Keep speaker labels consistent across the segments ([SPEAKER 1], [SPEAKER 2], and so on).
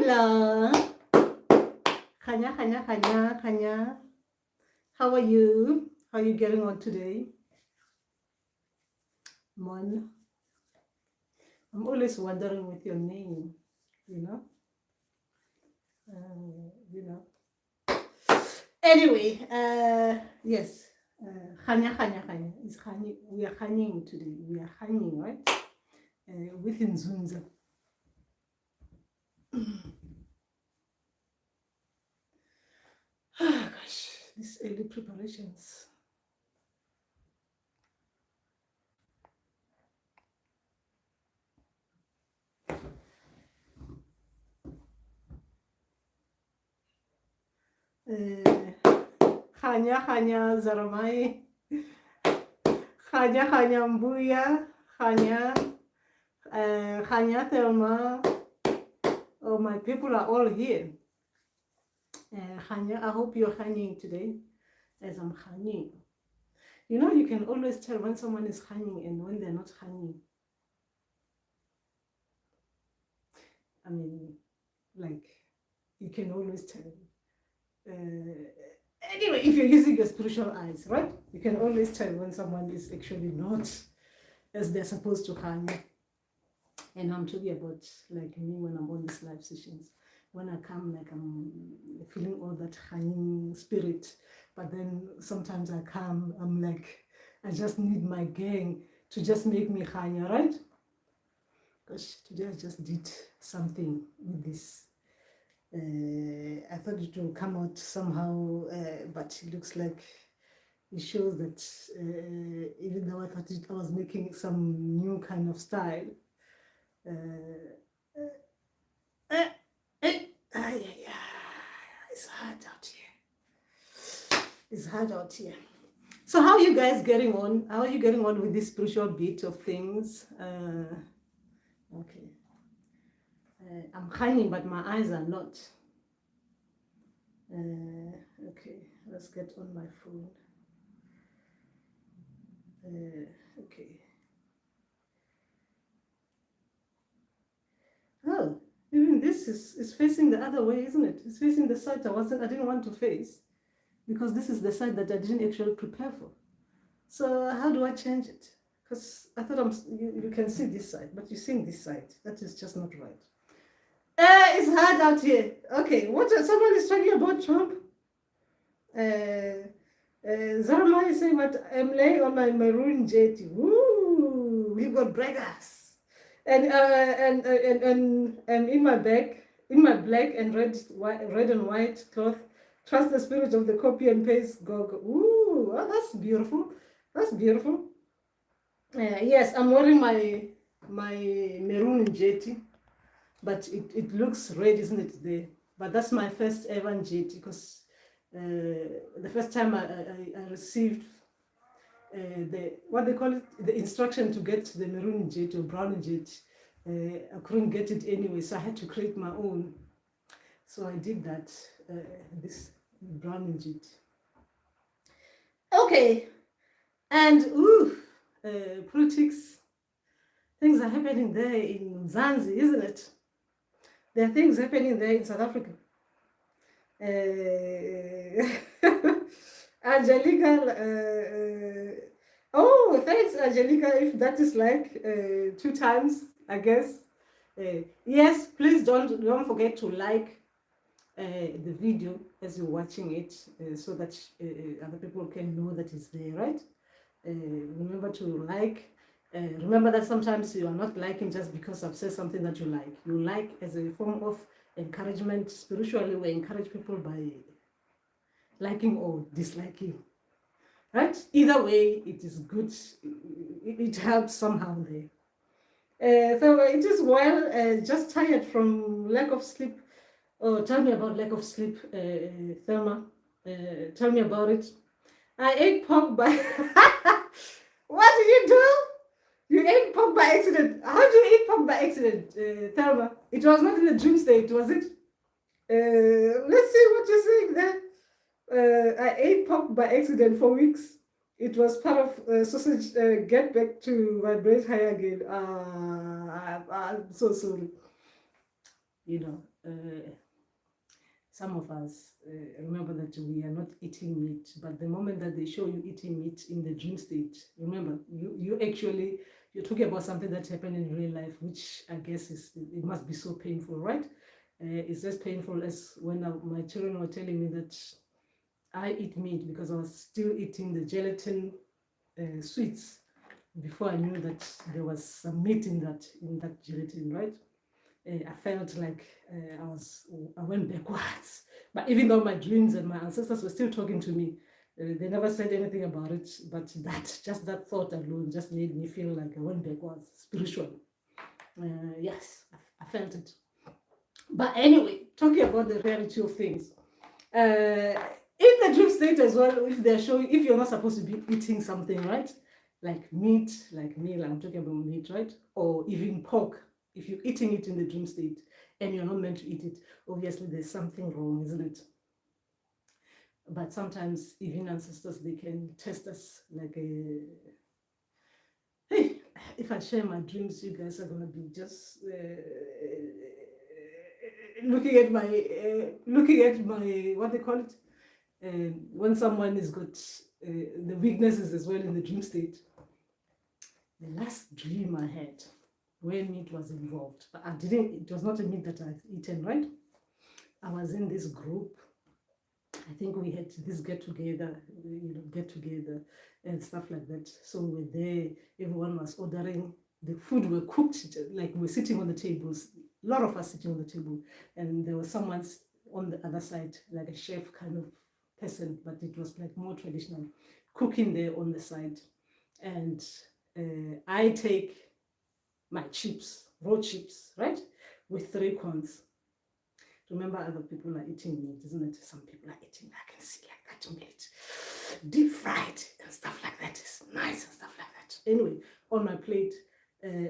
[SPEAKER 1] Hello. Kanya. How are you? How are you getting on today? Mon. I'm always wondering with your name, you know? You know. Anyway, yes. Kanya. It's Kanya. We are Kanying today. We are Kanying, right? With Nzunza. Oh gosh, these early preparations. Kanya Zaramai. Kanya Mbuya. Kanya Thelma. Oh, my people are all here. Kanya, I hope you're Kanying today, as I'm Kanying. You know, you can always tell when someone is Kanying and when they're not Kanying. I mean, like, you can always tell. Anyway, if you're using your spiritual eyes, right? You can always tell when someone is actually not as they're supposed to Kanya. And I'm talking about like me when I'm on these live sessions. When I come, like I'm feeling all that Kanying spirit. But then sometimes I come, I'm like, I just need my gang to just make me Kanya, right? Because today I just did something with this. I thought it will come out somehow, but it looks like it shows that even though I thought I was making some new kind of style, it's hard out here. It's hard out here. So how are you guys getting on? How are you getting on with this spiritual bit of things? Okay. I'm hiding, but my eyes are not. Okay, let's get on my phone. Okay. Oh, even this is facing the other way, isn't it? It's facing the side I didn't want to face, because this is the side that I didn't actually prepare for. So how do I change it? Because I thought you can see this side, but you're seeing this side. That is just not right. It's hard out here. Okay, someone is talking about Trump. Zarma is saying, but I'm laying on my maroon jetty. Woo! We got braggers. And in my bag, in my black and red and white cloth, trust the spirit of the copy and paste. Go. Ooh, oh, that's beautiful. That's beautiful. Yes, I'm wearing my maroon jetty, but it looks red, isn't it? But that's my first ever jetty, because the first time I received what they call it, the instruction to get the maroon jetty or brown jetty, I couldn't get it anyway, so I had to create my own. So I did that, this brown jetty. Okay, and politics, things are happening there in Zanzibar, isn't it? There are things happening there in South Africa. Angelica, oh, thanks, Angelica, if that is like 2 times, I guess. Yes, please don't forget to like the video as you're watching it, so that other people can know that it's there, right? Remember to like. Remember that sometimes you are not liking just because I've said something that you like. You like as a form of encouragement. Spiritually, we encourage people by liking or disliking, right? Either way, it is good. It helps somehow there. So it is well, just tired from lack of sleep. Oh, tell me about lack of sleep, Thelma. Tell me about it. I ate pork by... What did you do? You ate pork by accident. How do you eat pork by accident, Thelma? It was not in a dream state, was it? Let's see what you're saying there. I ate pork by accident for weeks. It was part of sausage. Get back to my brain high again. I'm so sorry. Some of us remember that we are not eating meat, but the moment that they show you eating meat in the dream state, remember, you're talking about something that happened in real life, which I guess it must be so painful, right? It's as painful as when my children were telling me that I eat meat because I was still eating the gelatin sweets before I knew that there was some meat in that gelatin, right? I felt like I went backwards. But even though my dreams and my ancestors were still talking to me, they never said anything about it. But that thought alone just made me feel like I went backwards spiritually. Yes, I felt it. But anyway, talking about the reality of things, in the dream state as well, if you're not supposed to be eating something, right? Like meat, like meal, I'm talking about meat, right? Or even pork. If you're eating it in the dream state and you're not meant to eat it, obviously there's something wrong, isn't it? But sometimes even ancestors, they can test us like hey, if I share my dreams, you guys are going to be just looking at my what they call it, when someone has got the weaknesses as well in the dream state. The last dream I had where meat was involved, but it was not a meat that I've eaten, right? I was in this group. I think we had this get together and stuff like that. So we were there, everyone was ordering, the food were cooked, like we're sitting on the tables, a lot of us sitting on the table, and there was someone on the other side, like a chef kind of person, but it was like more traditional, cooking there on the side. And I take my chips, raw chips, right, with 3 corns. Remember, other people are eating meat, isn't it? Some people are eating, I can see like that meat, deep fried and stuff like that. It's nice and stuff like that. Anyway, on my plate,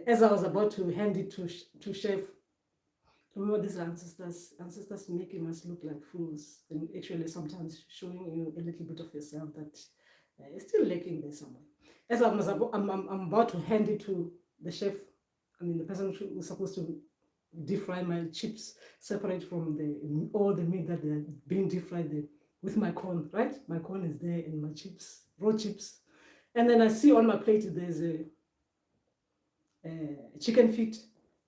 [SPEAKER 1] as I was about to hand it to chef, remember these ancestors making us look like fools, and actually sometimes showing you a little bit of yourself that is still lacking there somewhere. As I'm about to hand it to the chef, the person who was supposed to deep fry my chips, separate from all the meat that they're being deep fried there, with my corn, right? My corn is there and my chips, raw chips. And then I see on my plate there's a chicken feet,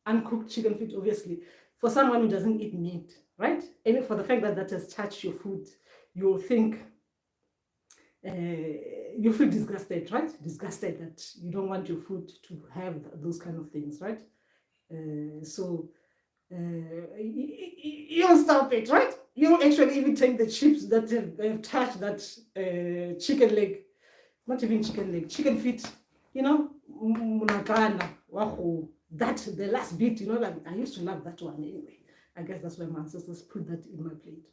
[SPEAKER 1] uncooked chicken feet, obviously. For someone who doesn't eat meat, right? And for the fact that has touched your food, you'll think, you feel disgusted, right? Disgusted that you don't want your food to have those kind of things, right? So you'll stop it, right? You'll actually even take the chips that have touched that chicken leg, not even chicken leg, chicken feet, munagana, waho, that the last bit, like I used to love that one anyway. I guess that's why my ancestors put that in my plate.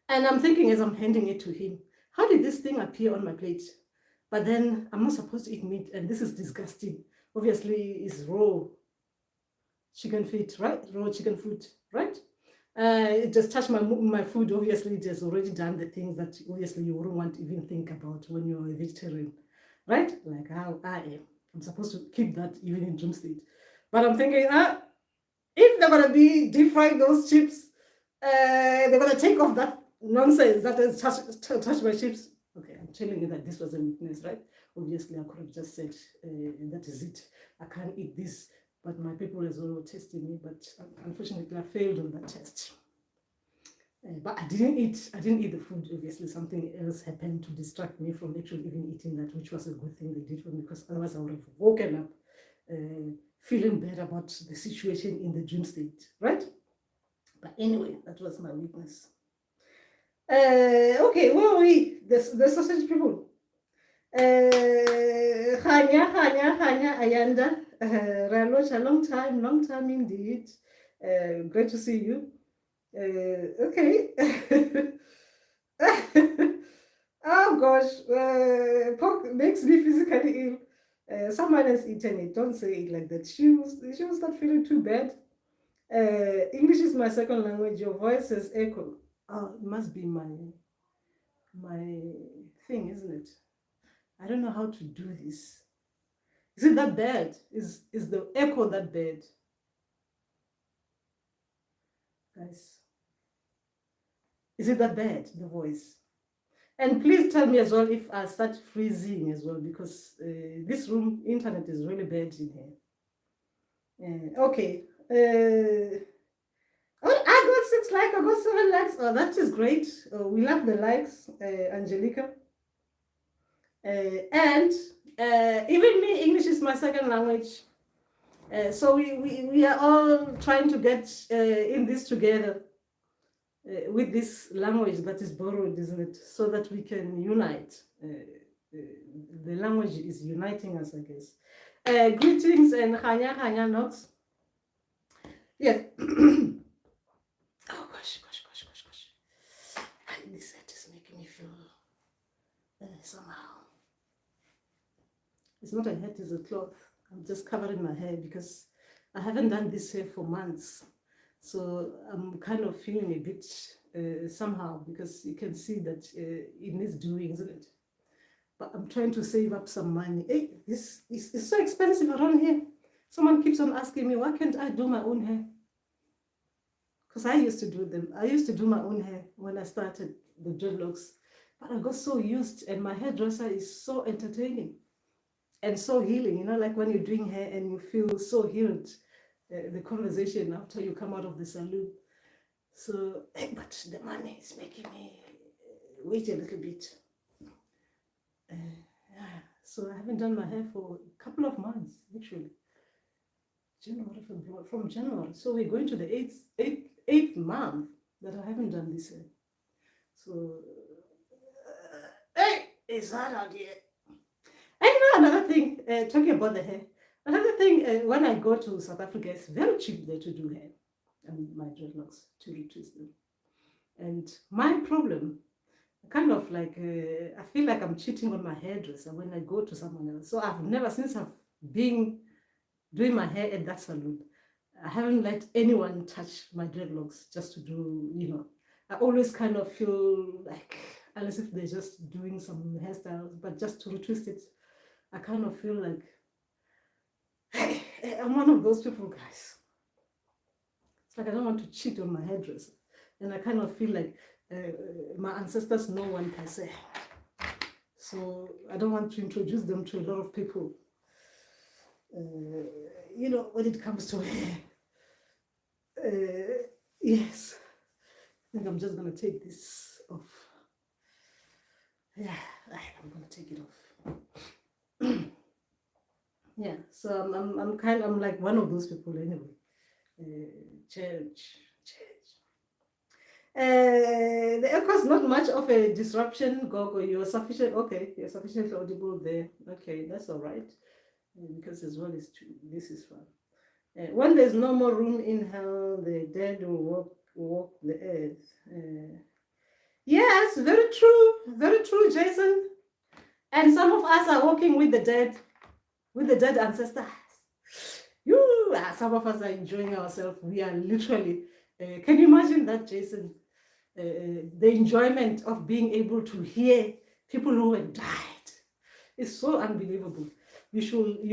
[SPEAKER 1] And I'm thinking as I'm handing it to him, how did this thing appear on my plate? But then I'm not supposed to eat meat, and this is disgusting. Obviously, it's raw chicken feet, right? Raw chicken foot, right? It just touched my food. Obviously, it has already done the things that obviously you wouldn't want to even think about when you're a vegetarian, right? Like how I am. I'm supposed to keep that even in dream state. But I'm thinking, if they're gonna be deep frying those chips, they're gonna take off that nonsense that has touched my chips. Okay, I'm telling you that this was a weakness, right? Obviously, I could have just said, that is it. I can't eat this. But my people as well were testing me, but unfortunately I failed on that test. But I didn't eat the food. Obviously, something else happened to distract me from actually even eating that, which was a good thing they did for me, because otherwise I would have woken up feeling bad about the situation in the dream state, right? But anyway, that was my weakness. Okay, where are we? The sausage people. Hanya, Ayanda. Ralocha, long time indeed. Great to see you. Okay. Oh gosh, pork makes me physically ill. Someone has eaten it. Don't say it like that. She will start feeling too bad. English is my second language. Your voice has echo. Oh, it must be my thing, isn't it? I don't know how to do this. Is it that bad? Is the echo that bad? guys. Is it that bad, the voice? And please tell me as well if I start freezing as well, because this room, internet is really bad in here. Okay. Oh, I got 6 likes, I got 7 likes. Oh, that is great. We love the likes, Angelica. And even me, English is my second language. So we are all trying to get in this together with this language that is borrowed, isn't it? So that we can unite. The language is uniting us, I guess. Greetings and Hanya Knox. Yeah. Oh gosh. This head is making me feel somehow. It's not a head, it's a cloth. I'm just covering my hair because I haven't done this hair for months. So I'm kind of feeling a bit somehow, because you can see that it needs doing, isn't it? But I'm trying to save up some money. Hey, this is so expensive around here. Someone keeps on asking me, why can't I do my own hair? Because I used to do them. I used to do my own hair when I started the dreadlocks. But I got so used, and my hairdresser is so entertaining and so healing. You know, like when you're doing hair and you feel so healed, the conversation after you come out of the salon. So, but the money is making me wait a little bit. So I haven't done my hair for a couple of months, actually. From January. So we're going to the eighth month that I haven't done this hair. So, hey, it's hard out here. And another thing, talking about the hair, another thing, when I go to South Africa, it's very cheap there to do hair and my dreadlocks, to retwist them. And my problem, kind of like, I feel like I'm cheating on my hairdresser when I go to someone else. So I've never, since I've been doing my hair at that salon, I haven't let anyone touch my dreadlocks just to do, you know. I always kind of feel like, unless if they're just doing some hairstyles, but just to retwist it, I kind of feel like, hey, I'm one of those people, guys. It's like I don't want to cheat on my hairdresser. And I kind of feel like my ancestors know one per se. So I don't want to introduce them to a lot of people. You know, when it comes to hair. Yes. I think I'm just going to take this off. Yeah, I'm going to take it off. Yeah, so I'm like one of those people anyway. Church. The echo is not much of a disruption, Gogo. You're sufficient. Okay, you're sufficiently audible there. Okay, that's all right. Because as well as this is fun. When there's no more room in hell, the dead will walk the earth. Yes, very true, Jason. And some of us are walking with the dead ancestors. Some of us are enjoying ourselves. We are literally, can you imagine that, Jason? The enjoyment of being able to hear people who have died is so unbelievable. You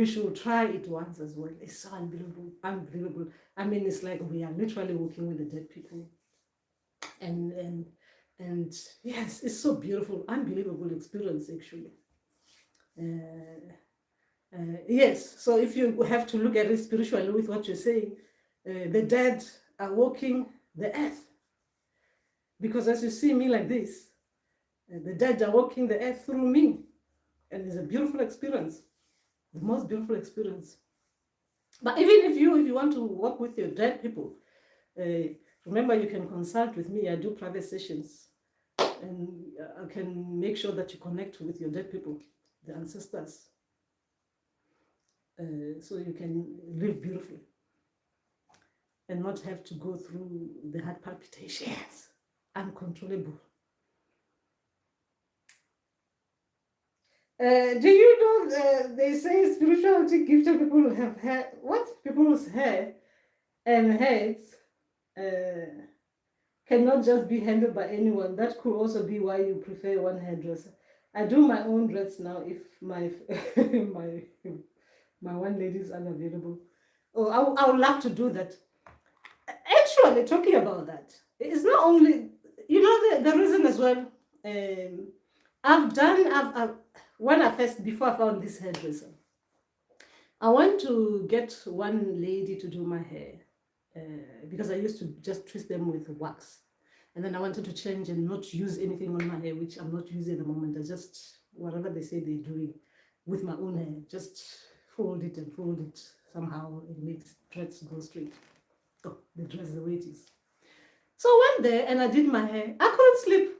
[SPEAKER 1] should try it once as well. It's so unbelievable. I mean, it's like we are literally walking with the dead people, and yes, it's so beautiful, unbelievable experience actually. Yes, so if you have to look at it spiritually with what you're saying, the dead are walking the earth. Because as you see me like this, the dead are walking the earth through me. And it's a beautiful experience. The most beautiful experience. But even if you want to walk with your dead people, remember you can consult with me. I do private sessions. And I can make sure that you connect with your dead people, the ancestors. So you can live beautifully. And not have to go through the heart palpitations. Uncontrollable. Do you know they say spirituality gifted people have hair? What? People's hair and heads cannot just be handled by anyone. That could also be why you prefer one hairdresser. I do my own dreads now if my my one lady is unavailable. Oh, I would love to do that. Actually, actually talking about that, it's not only, the reason as well. Before I found this hairdresser, I went to get one lady to do my hair because I used to just twist them with wax. And then I wanted to change and not use anything on my hair, which I'm not using at the moment. I just, whatever they say they're doing with my own hair, just fold it and fold it somehow. It makes dreads go straight. Oh, the dress the way it is. So I went there and I did my hair. I couldn't sleep.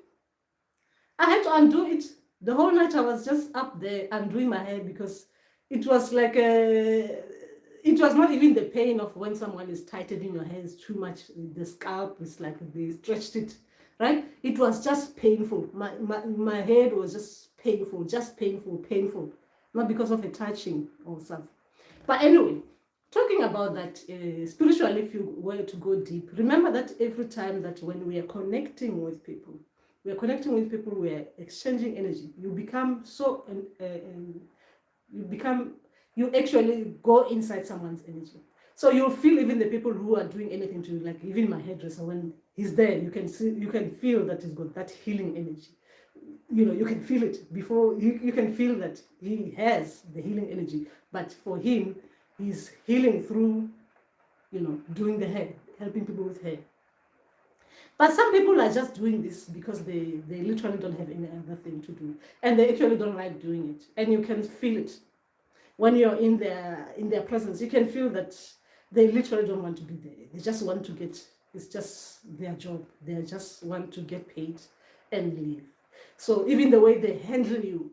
[SPEAKER 1] I had to undo it. The whole night I was just up there undoing my hair because it was like it was not even the pain of when someone is tightening your hands too much. The scalp is like they stretched it, right? It was just painful. My head was just painful, painful. Not because of a touching or something. But anyway, talking about that, spiritually, if you were to go deep, remember that every time that when we are connecting with people, we are exchanging energy. You become so, you actually go inside someone's energy. So you'll feel even the people who are doing anything to you, like even my hairdresser, when he's there, you can feel that he's got that healing energy. You can feel it before, you can feel that he has the healing energy. But for him, he's healing through, doing the hair, helping people with hair. But some people are just doing this because they literally don't have any other thing to do. And they actually don't like doing it. And you can feel it. When you're in their presence, you can feel that they literally don't want to be there. They just want to it's just their job. They just want to get paid and leave. So even the way they handle you,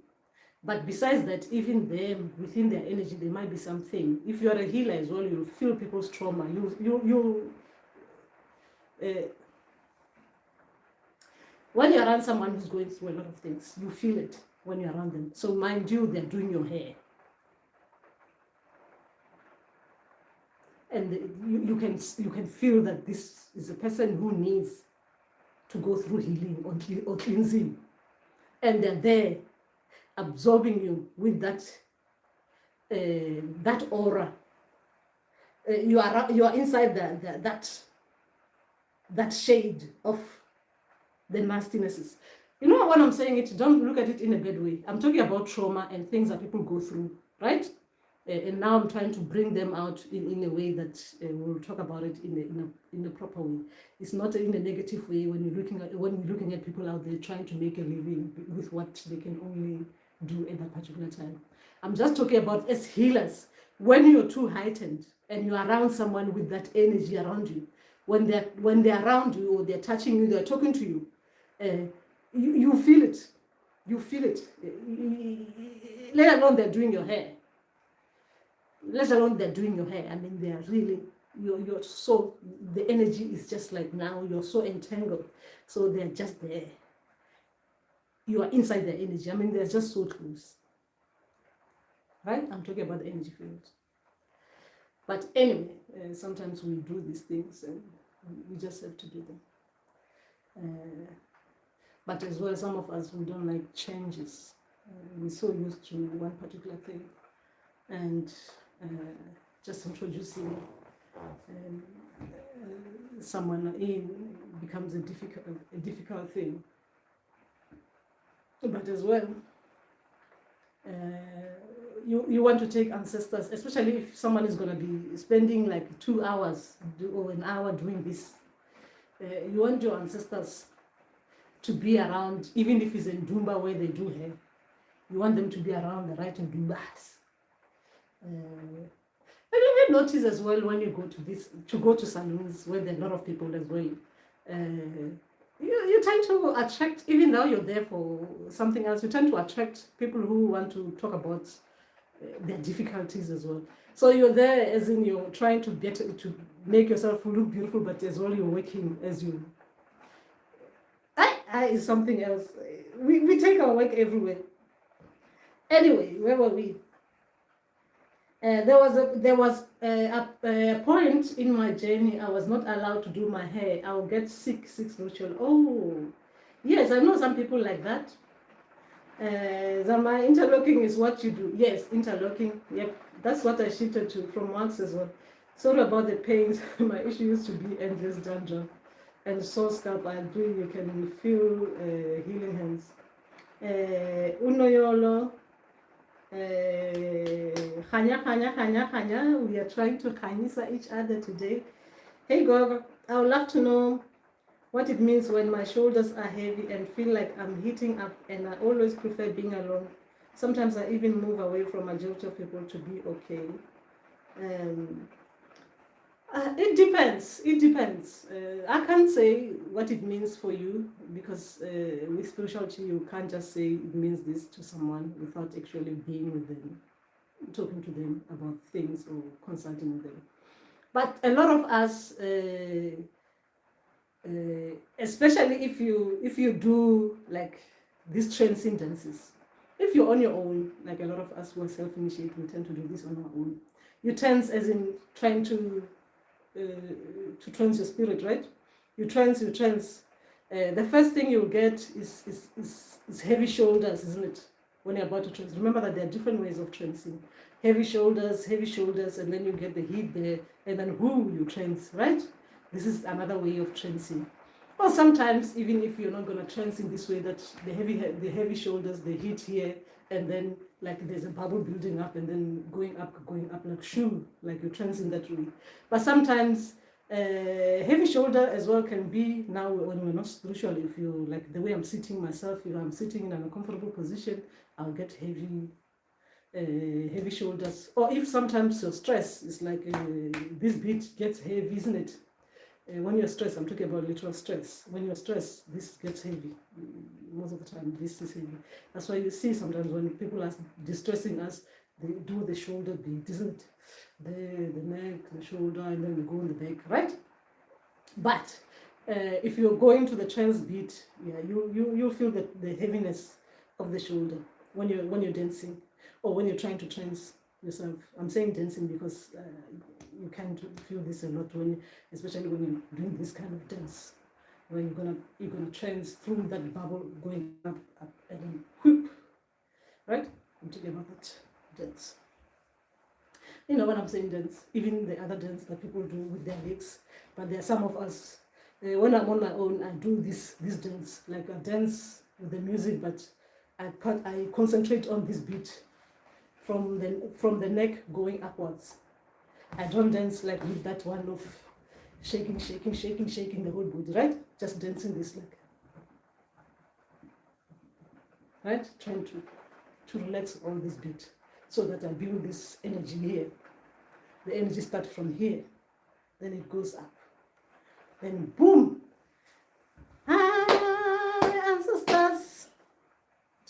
[SPEAKER 1] but besides that, even them, within their energy, there might be something. If you are a healer as well, you'll feel people's trauma. When you're around someone who's going through a lot of things, you feel it when you're around them. So mind you, they're doing your hair. And you can feel that this is a person who needs to go through healing or cleansing. And they're there absorbing you with that aura. You are inside that shade of the nastinesses. When I'm saying it, don't look at it in a bad way. I'm talking about trauma and things that people go through, right? And now I'm trying to bring them out in a way that we'll talk about it in a proper way. It's not in a negative way when you're looking at people out there trying to make a living with what they can only do at that particular time. I'm just talking about as healers, when you're too heightened and you're around someone with that energy around you, when they're around you or they're touching you, they're talking to you, you feel it. You feel it. Let alone they're doing your hair. Let alone they're doing your hair. I mean, they're really, you're so, the energy is just like now, you're so entangled. So they're just there. You are inside their energy. I mean, they're just so close. Right? I'm talking about the energy field. But anyway, sometimes we do these things and we just have to do them. But as well, some of us, we don't like changes. We're so used to one particular thing. And just introducing someone in becomes a difficult thing. But as well, you want to take ancestors, especially if someone is going to be spending like 2 hours or an hour doing this. You want your ancestors to be around, even if it's in Dumba where they do hair. You want them to be around the right Dumbas. And you will notice as well when you go to salons where there are a lot of people as well. You tend to attract, even though you're there for something else, you tend to attract people who want to talk about their difficulties as well. So you're there as in you're trying to make yourself look beautiful, but as well you're working as you. Is something else. We take our work everywhere. Anyway, where were we? There was a point in my journey I was not allowed to do my hair. I will get sick ritual. Oh, yes, I know some people like that. My interlocking is what you do. Yes, interlocking. Yep, that's what I shifted to from once as well. Sorry about the pains. My issue used to be endless dandruff and sore scalp. I agree, you can feel healing hands. Unoyolo, Hanya. We are trying to Hanyisa each other today. Hey Gogo, I would love to know what it means when my shoulders are heavy and feel like I'm heating up, and I always prefer being alone. Sometimes I even move away from majority of people to be okay. It depends. It depends. I can't say what it means for you, because with spirituality, you can't just say it means this to someone without actually being with them, talking to them about things or consulting with them. But a lot of us, especially if you do like these transcendences, if you're on your own, like a lot of us who are self-initiated, we tend to do this on our own. You tense as in trying to trance your spirit, right? You trance. The first thing you'll get is heavy shoulders, isn't it? When you're about to trance. Remember that there are different ways of trancing. Heavy shoulders, and then you get the heat there, and then you trance, right? This is another way of trancing. Or sometimes, even if you're not going to trance in this way, that the heavy shoulders, the heat here, and then like there's a bubble building up and then going up like shoe, like you trance in that way. But sometimes heavy shoulder as well can be, now when we're not spiritual, if you like the way I'm sitting myself, if I'm sitting in an uncomfortable position, I'll get heavy shoulders. Or if sometimes your stress is like this bit gets heavy, isn't it? When you're stressed, I'm talking about literal stress. When you're stressed, this gets heavy. Most of the time, this is heavy. That's why you see sometimes when people are distressing us, they do the shoulder beat, isn't it? The neck, the shoulder, and then they go on the back, right? But if you're going to the trance beat, yeah, you'll feel the heaviness of the shoulder when you're dancing, or when you're trying to trance yourself. I'm saying dancing because you can feel this a lot especially when you're doing this kind of dance, where you're gonna trance through that bubble, going up, and then whoop, right? I'm talking about that dance. You know what I'm saying, dance, even the other dance that people do with their legs. But there are some of us, when I'm on my own, I do this dance, like I dance with the music, but I concentrate on this beat from the neck going upwards. I don't dance like with that one of shaking the whole body, right? Just dancing this like, right? Trying to relax all this beat so that I build this energy here. The energy starts from here, then it goes up, then boom. Hi, ancestors.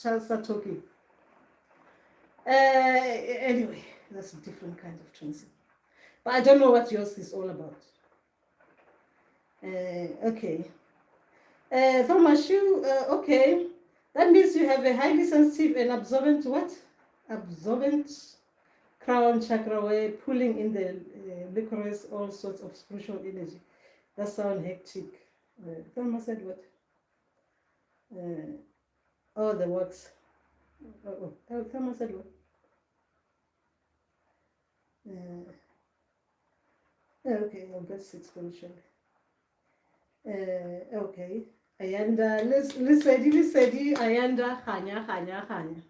[SPEAKER 1] Shall start talking. Anyway, that's a different kind of trancing. But I don't know what yours is all about. Okay. Thomashu, okay. That means you have a highly sensitive and absorbent what? Absorbent crown chakra, where pulling in the licorice, all sorts of spiritual energy. That sounds hectic. Thomas said what? Oh, the works. Thomas said what? Okay, I'll get six spiritual. Okay. Ayanda, Lisedi, Ayanda, Hanya.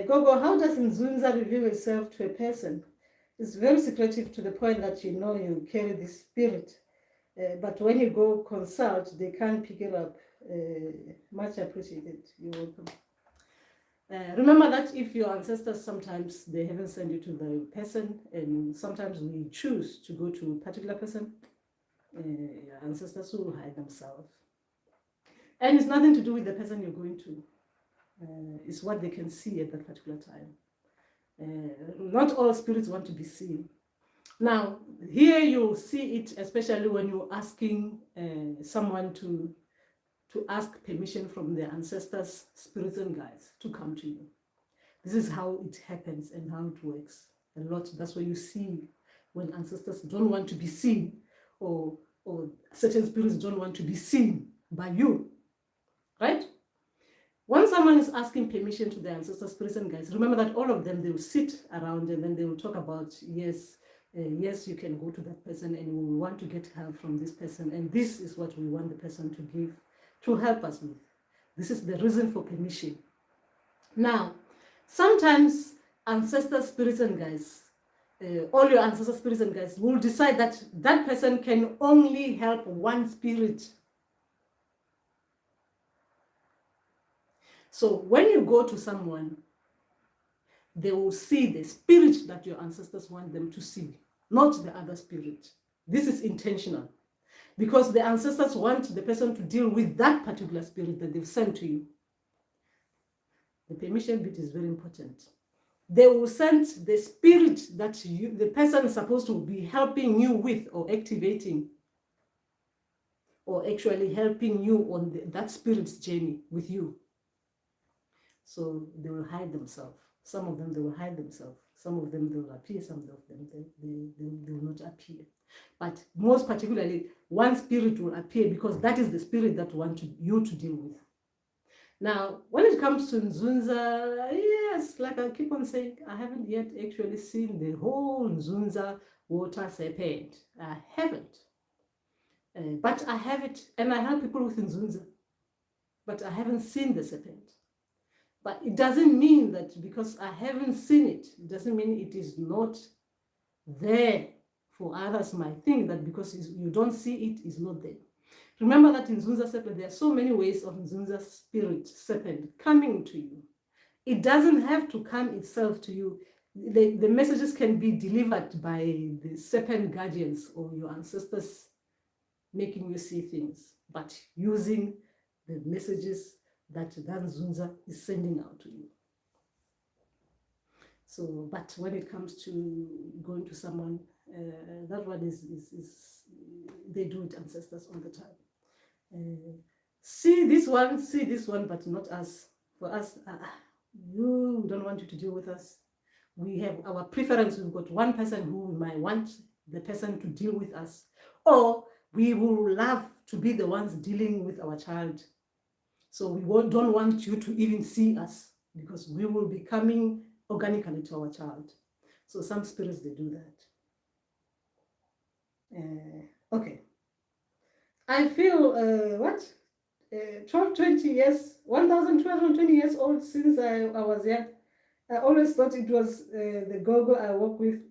[SPEAKER 1] Gogo, how does Nzunza reveal itself to a person? It's very secretive to the point that you carry this spirit. But when you go consult, they can't pick it up. Much appreciated. You're welcome. Remember that if your ancestors, sometimes they haven't sent you to the person, and sometimes we choose to go to a particular person, ancestors will hide themselves. And it's nothing to do with the person you're going to. It's what they can see at that particular time. Not all spirits want to be seen. Now, here you'll see it, especially when you're asking someone to ask permission from their ancestors, spirits and guides to come to you. This is how it happens and how it works a lot. That's why you see when ancestors don't want to be seen, or certain spirits don't want to be seen by you, right? When someone is asking permission to their ancestors, spirits and guides, remember that all of them, they will sit around and then they will talk about, yes, yes, you can go to that person and we want to get help from this person, and this is what we want the person to give, to help us with. This is the reason for permission. Now, sometimes ancestor spirits and guides, all your ancestor spirits and guides will decide that that person can only help one spirit. So when you go to someone, they will see the spirit that your ancestors want them to see, not the other spirit. This is intentional because the ancestors want the person to deal with that particular spirit that they've sent to you. The permission bit is very important. They will send the spirit that the person is supposed to be helping you with or activating, or actually helping you on that spirit's journey with you. So they will hide themselves. Some of them, they will hide themselves. Some of them, they will appear. Some of them, they will not appear. But most particularly, one spirit will appear because that is the spirit that wants you to deal with. Now, when it comes to Nzunza, yes, like I keep on saying, I haven't yet actually seen the whole Nzunza water serpent. I haven't. But I have it, and I help people with Nzunza. But I haven't seen the serpent. But it doesn't mean that because I haven't seen it, it doesn't mean it is not there for others might think that because you don't see it, it's not there. Remember that in Nzunza serpent, there are so many ways of Nzunza spirit serpent coming to you. It doesn't have to come itself to you. The messages can be delivered by the serpent guardians or your ancestors making you see things, but using the messages that Nzunza is sending out to you. So, but when it comes to going to someone, that one is they do it ancestors all the time. See this one, but not us. For us, you don't want you to deal with us. We have our preference. We've got one person who might want the person to deal with us, or we will love to be the ones dealing with our child. So we don't want you to even see us because we will be coming organically to our child. So some spirits, they do that. Okay. I feel, 20 years, 1,220 years old since I was young. I always thought it was the gogo I work with.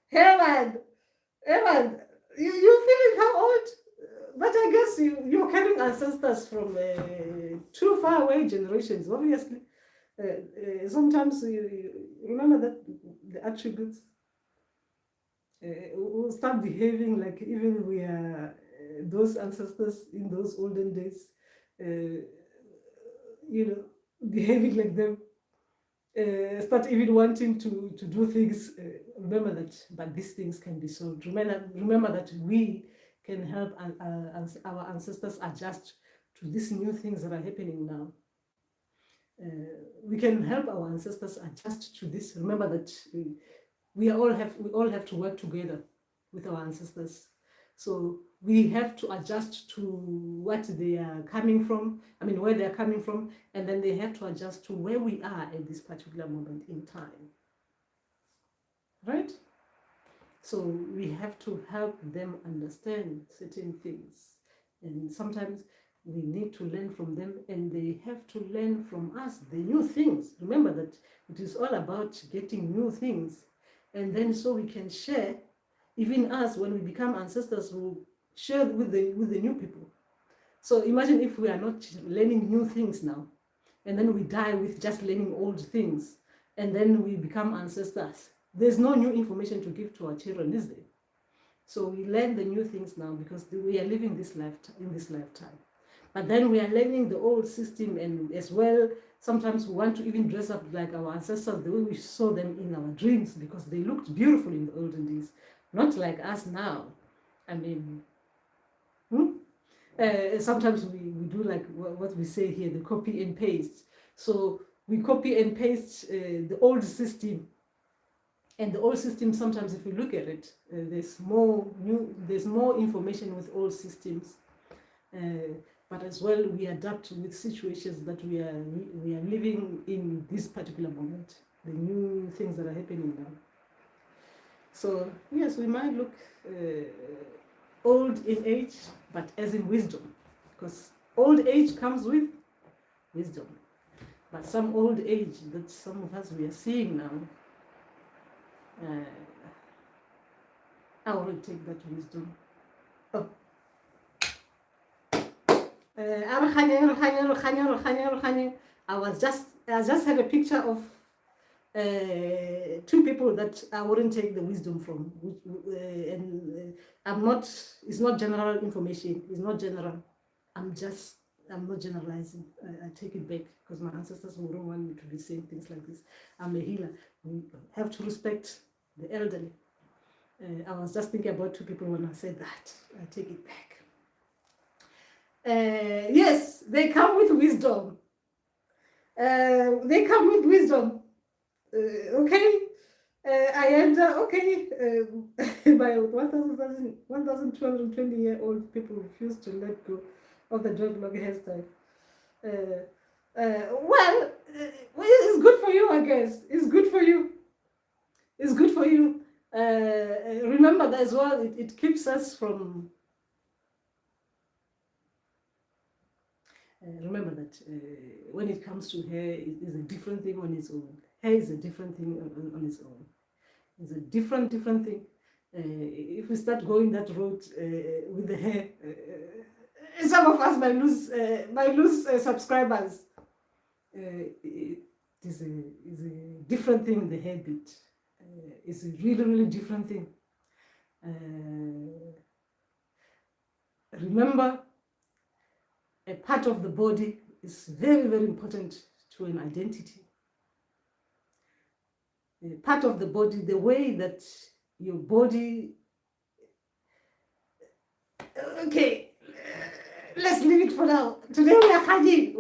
[SPEAKER 1] Heaven, you feeling how old? But I guess you're carrying ancestors from too far away generations, obviously. Sometimes you remember that the attributes will start behaving like even we are those ancestors in those olden days, behaving like them, start even wanting to do things. Remember that, but these things can be solved. Remember that we can help our ancestors adjust to these new things that are happening now. We can help our ancestors adjust to this. Remember that we all have to work together with our ancestors. So we have to adjust to what they are coming from, where they are coming from, and then they have to adjust to where we are at this particular moment in time. Right? So we have to help them understand certain things. And sometimes we need to learn from them, and they have to learn from us the new things. Remember that it is all about getting new things. And then so we can share, even us, when we become ancestors, will share with the new people. So imagine if we are not learning new things now, and then we die with just learning old things, and then we become ancestors. There's no new information to give to our children, is there? So we learn the new things now because we are living this life in this lifetime. But then we are learning the old system, and as well, sometimes we want to even dress up like our ancestors, the way we saw them in our dreams, because they looked beautiful in the olden days, not like us now. Sometimes we do like what we say here, the copy and paste. So we copy and paste the old system. And the old system, sometimes if you look at it, there's more information with old systems. But as well, we adapt with situations that we are living in this particular moment, the new things that are happening now. So yes, we might look old in age, but as in wisdom, because old age comes with wisdom. But some old age that some of us we are seeing now, I will take that wisdom. Oh. I just had a picture of two people that I wouldn't take the wisdom from, and it's not general information, it's not general. I'm not generalizing. I take it back because my ancestors wouldn't want me to be saying things like this. I'm a healer. We have to respect the elderly. I was just thinking about two people when I said that. I take it back. Yes, they come with wisdom. They come with wisdom. Okay. I enter, okay, by 1,220-year-old people refuse to let go of the dreadlock hairstyle. Well, it's good for you, I guess. It's good for you. It's good for you. Remember that as well, it keeps us from... remember that when it comes to hair, it is a different thing on its own. Hair is a different thing on its own. It's a different thing. If we start going that road with the hair, some of us might lose subscribers. It is a different thing. The hair bit is a really different thing. Remember, a part of the body is very important to an identity. A part of the body, the way that your body... Okay, let's leave it for now. Today we are hanging.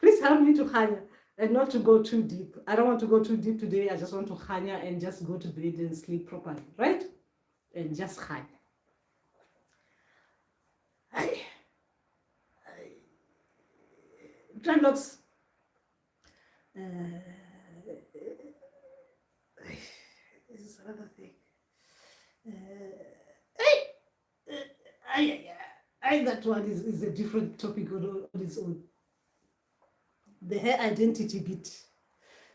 [SPEAKER 1] Please help me to hang and not to go too deep. I don't want to go too deep today. I just want to hang and just go to bed and sleep properly, right? And just hang. Dreadlocks. This is another thing. That one is a different topic on its own. The hair identity bit.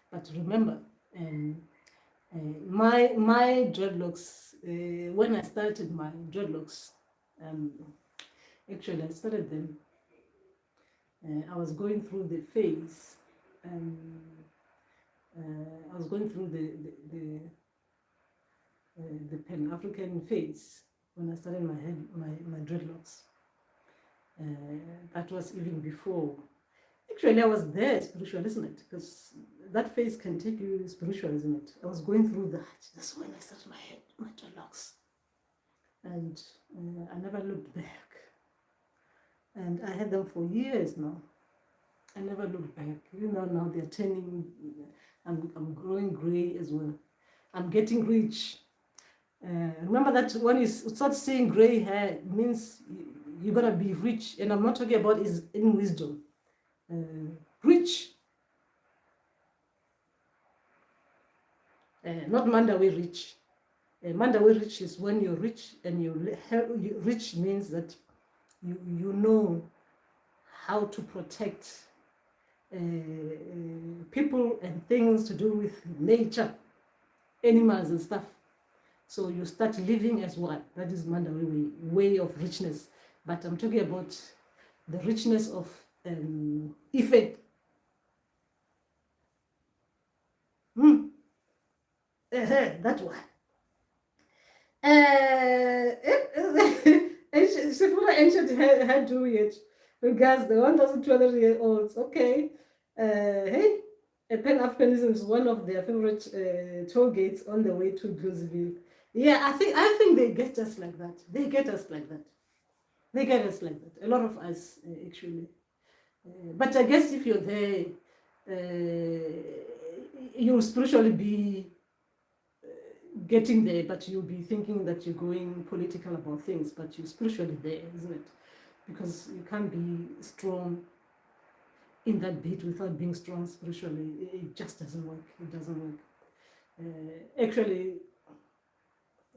[SPEAKER 1] But remember, my dreadlocks, when I started my dreadlocks, actually I started them, I was going through the phase, I was going through the Pan-African phase when I started my dreadlocks. That was even before. Actually, I was there spiritual, isn't it? Because that phase can take you spiritual, isn't it? I was going through that. That's when I started my dreadlocks. And I never looked back. And I had them for years now. I never looked back. You know, now they're turning, I'm growing gray as well. I'm getting rich. Remember that when you start seeing gray hair, it means you're gonna be rich. And I'm not talking about is in wisdom. Rich. Not Mandawi rich. Mandawi rich is when you're rich, and you rich means that you know how to protect people and things to do with nature, animals and stuff. So you start living as one. That is Mandawi way of richness. But I'm talking about the richness of Ife. That one. Ancient had to it. Regards the 1,200-year-olds. Okay. Hey, Pan-Africanism is one of their favorite toll gates on the way to Glossville. Yeah, I think they get us like that. They get us like that. A lot of us, actually. But I guess if you're there, you'll spiritually be getting there, but you'll be thinking that you're going political about things, but you're spiritually there, isn't it? Because you can't be strong in that bit without being strong spiritually. It just doesn't work. It doesn't work. Actually,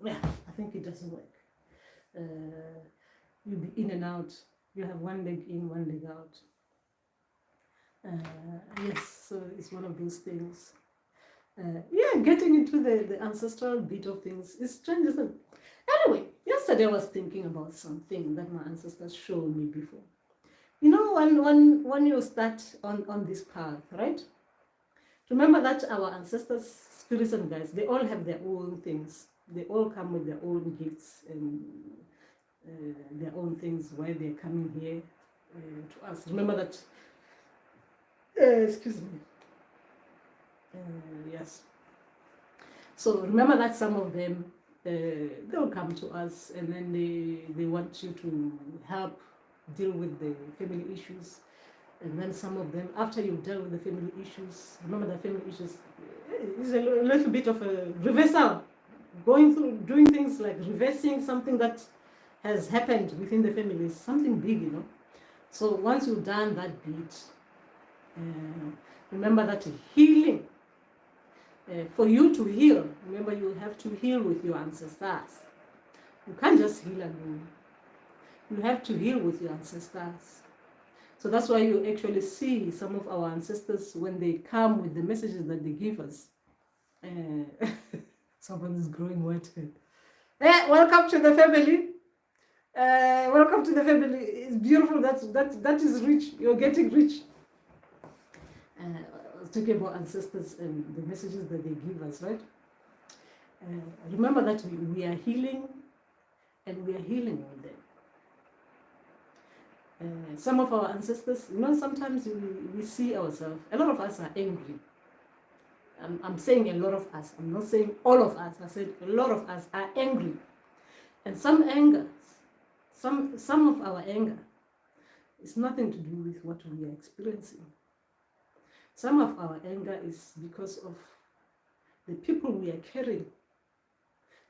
[SPEAKER 1] yeah, I think it doesn't work. You'll be in and out. You have one leg in, one leg out. Yes, so it's one of those things. Yeah, getting into the ancestral bit of things is strange, isn't it? Anyway, yesterday I was thinking about something that my ancestors showed me before. You know, when you start on this path, right? Remember that our ancestors, spirits and guides, they all have their own things. They all come with their own gifts and their own things, why they're coming here to us. Remember that, excuse me, yes. So remember that some of them, they'll come to us and then they want you to help deal with the family issues. And then some of them, after you've dealt with the family issues, remember that family issues is a little bit of a reversal, going through, doing things like reversing something that has happened within the family, is something big, you know. So once you've done that bit, remember that healing, for you to heal, remember you have to heal with your ancestors. You can't just heal alone. You have to heal with your ancestors. So that's why you actually see some of our ancestors when they come with the messages that they give us. Someone is growing white. Welcome to the family. Welcome to the family. It's beautiful. That is rich. You're getting rich. I was talking about ancestors and the messages that they give us, right? Remember that we are healing, and we are healing with them. Some of our ancestors, you know, sometimes we see ourselves, a lot of us are angry. I'm saying a lot of us, I'm not saying all of us, I said a lot of us are angry. And some anger, some of our anger is nothing to do with what we are experiencing. Some of our anger is because of the people we are carrying.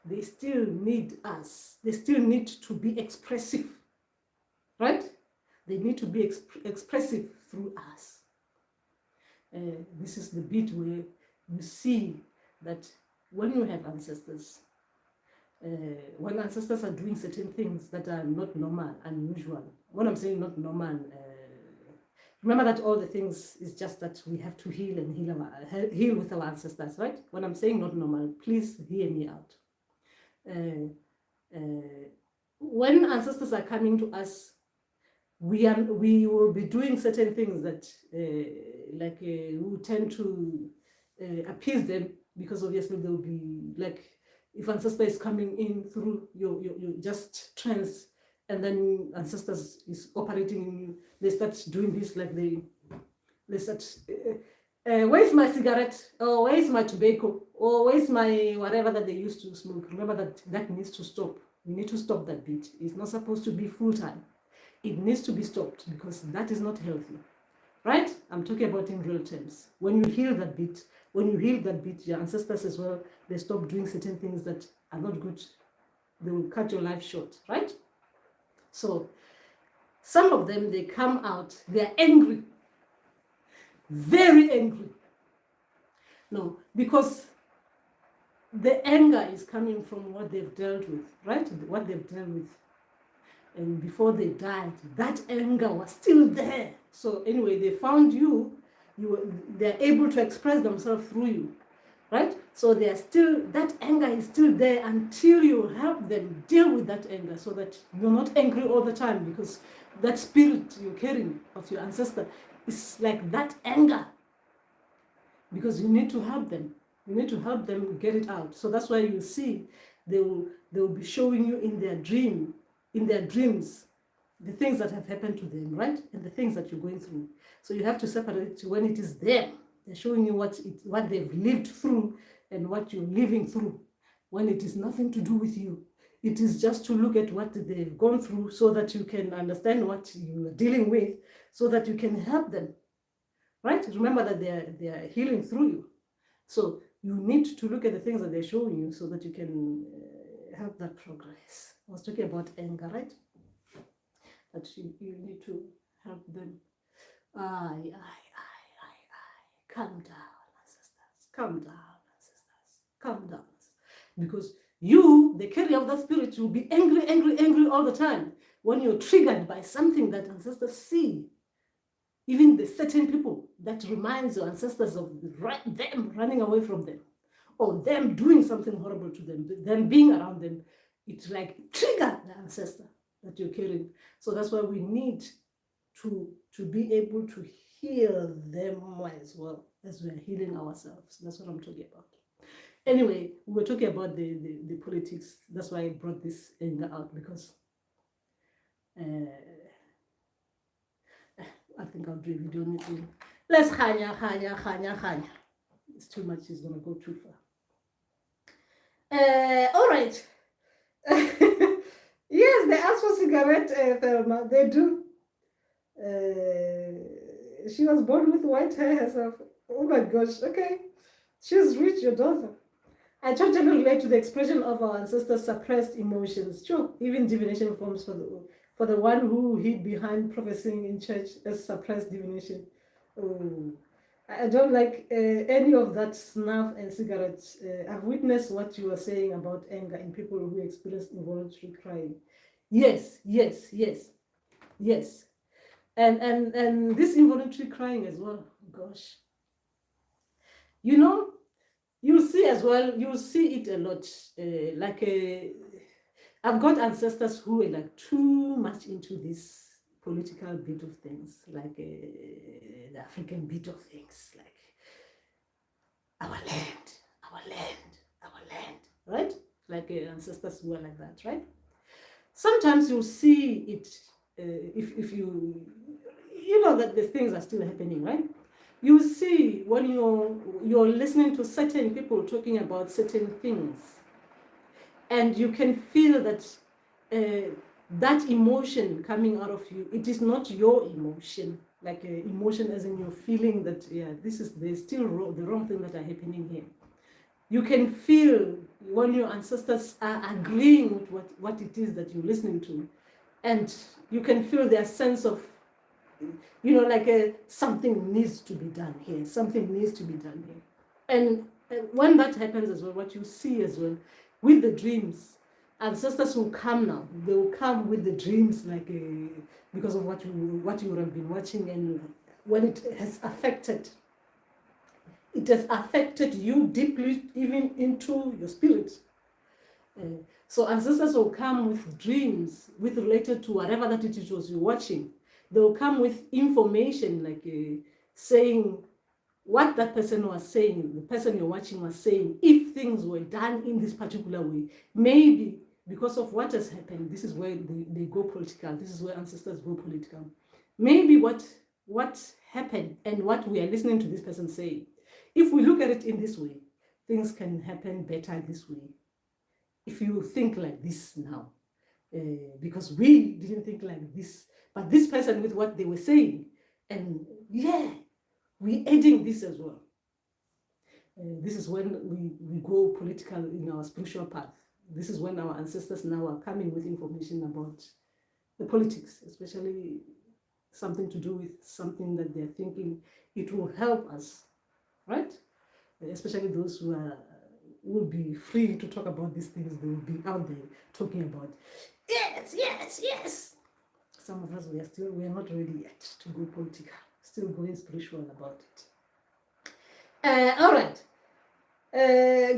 [SPEAKER 1] They still need us, they still need to be expressive, right? They need to be expressive through us. This is the bit where you see that when you have ancestors, when ancestors are doing certain things that are not normal, unusual. When I'm saying not normal, remember that all the things is just that we have to heal and heal with our ancestors, right? When I'm saying not normal, please hear me out. When ancestors are coming to us, we will be doing certain things that we tend to appease them, because obviously they'll be like, if ancestor is coming in through your just trance, and then ancestors is operating in you, they start doing this, like they start where's my cigarette, or where's my tobacco, or where's my whatever that they used to smoke. Remember that needs to stop. We need to stop that bit. It's not supposed to be full time. It needs to be stopped, because that is not healthy, right? I'm talking about in real terms. When you heal that bit, your ancestors as well, they stop doing certain things that are not good. They will cut your life short, right? So some of them, they come out, they're angry, very angry. No, because the anger is coming from what they've dealt with, right? What they've dealt with. And before they died, that anger was still there. So anyway, they found they're able to express themselves through you, right? So that anger is still there until you help them deal with that anger, so that you're not angry all the time, because that spirit you're carrying of your ancestor is like that anger, because you need to help them. You need to help them get it out. So that's why you see they will be showing you in their dreams, the things that have happened to them, right? And the things that you're going through. So you have to separate when it is them. They're showing you what they've lived through and what you're living through, when it is nothing to do with you. It is just to look at what they've gone through, so that you can understand what you are dealing with, so that you can help them, right? Remember that they are healing through you. So you need to look at the things that they're showing you, so that you can help that progress. I was talking about anger, right? That you need to help them. Calm down, ancestors. Calm down, ancestors. Calm down. Because you, the carrier of that spirit, you'll be angry, angry, angry all the time when you're triggered by something that ancestors see. Even the certain people that reminds your ancestors of them running away from them, or them doing something horrible to them being around them. It's like trigger the ancestor that you're carrying. So that's why we need to be able to heal them as well as we're healing ourselves. That's what I'm talking about. Anyway, we were talking about the politics. That's why I brought this anger out, because I think I'll do a video on it. Let's khanya. It's too much, it's gonna go too far. All right. Yes, they ask for cigarette, Thelma. They do. She was born with white hair herself. Oh my gosh, okay. She's rich, your daughter. I totally relate to the expression of our ancestors' suppressed emotions. Sure, even divination forms for the one who hid behind prophesying in church as suppressed divination. Oh, I don't like any of that snuff and cigarettes. I've witnessed what you were saying about anger in people who experience involuntary crying. Yes. And this involuntary crying as well, gosh. You know, you'll see as well, you'll see it a lot. I've got ancestors who are like too much into this political bit of things, like the African bit of things, like our land, right? Like ancestors who are like that, right? Sometimes you'll see it if you know that the things are still happening, right? You see when you're listening to certain people talking about certain things, and you can feel that that emotion coming out of you, it is not your emotion, like emotion as in you're feeling that, yeah, there's still the wrong thing that are happening here. You can feel when your ancestors are agreeing with what it is that you're listening to, and you can feel their sense of, like something needs to be done here, and when that happens as well, what you see as well with the dreams, ancestors will come now. They will come with the dreams, like because of what you would have been watching, and when it has affected you deeply, even into your spirit. So ancestors will come with dreams related to whatever that it was you're watching. They will come with information, like saying what that person was saying, the person you're watching was saying, if things were done in this particular way, maybe because of what has happened, this is where they go political, this is where ancestors go political. Maybe what happened and what we are listening to this person say, if we look at it in this way, things can happen better this way. If you think like this now, because we didn't think like this, but this person with what they were saying, and yeah, we're adding this as well. This is when we go political in our spiritual path. This is when our ancestors now are coming with information about the politics, especially something to do with something that they're thinking it will help us, right? Especially those who will be free to talk about these things. They will be out there talking about, yes. Some of us, we are not ready yet to go political, still going spiritual about it. All right.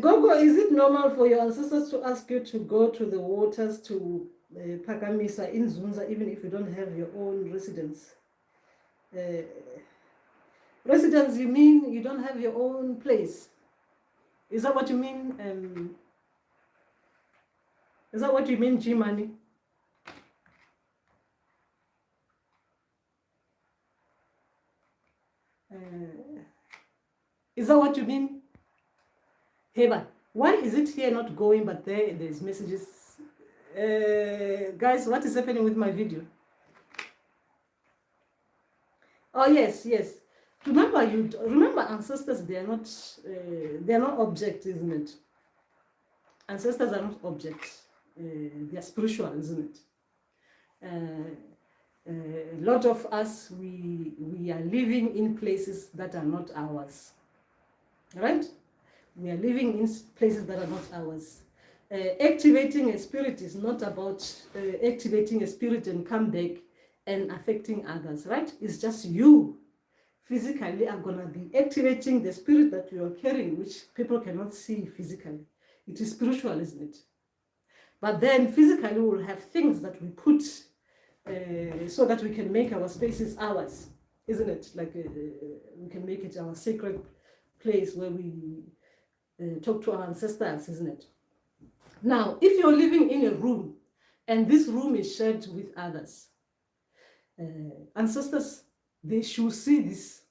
[SPEAKER 1] Gogo, is it normal for your ancestors to ask you to go to the waters to Pakamisa in Nzunza, even if you don't have your own residence? Residence, you mean you don't have your own place? Is that what you mean? Is that what you mean, G-Money? Is that what you mean? Heba, why is it here not going, but there's messages? Guys, what is happening with my video? Oh, yes. Remember ancestors, they are not objects, isn't it? Ancestors are not objects. They are spiritual, isn't it? A lot of us, we are living in places that are not ours, right? We are living in places that are not ours. Activating a spirit is not about activating a spirit and come back and affecting others, right? It's just you physically are going to be activating the spirit that you are carrying, which people cannot see physically. It is spiritual, isn't it? But then physically we'll have things that we put so that we can make our spaces ours, isn't it? Like we can make it our sacred place where we talk to our ancestors, isn't it? Now, if you're living in a room and this room is shared with others, ancestors, they should see this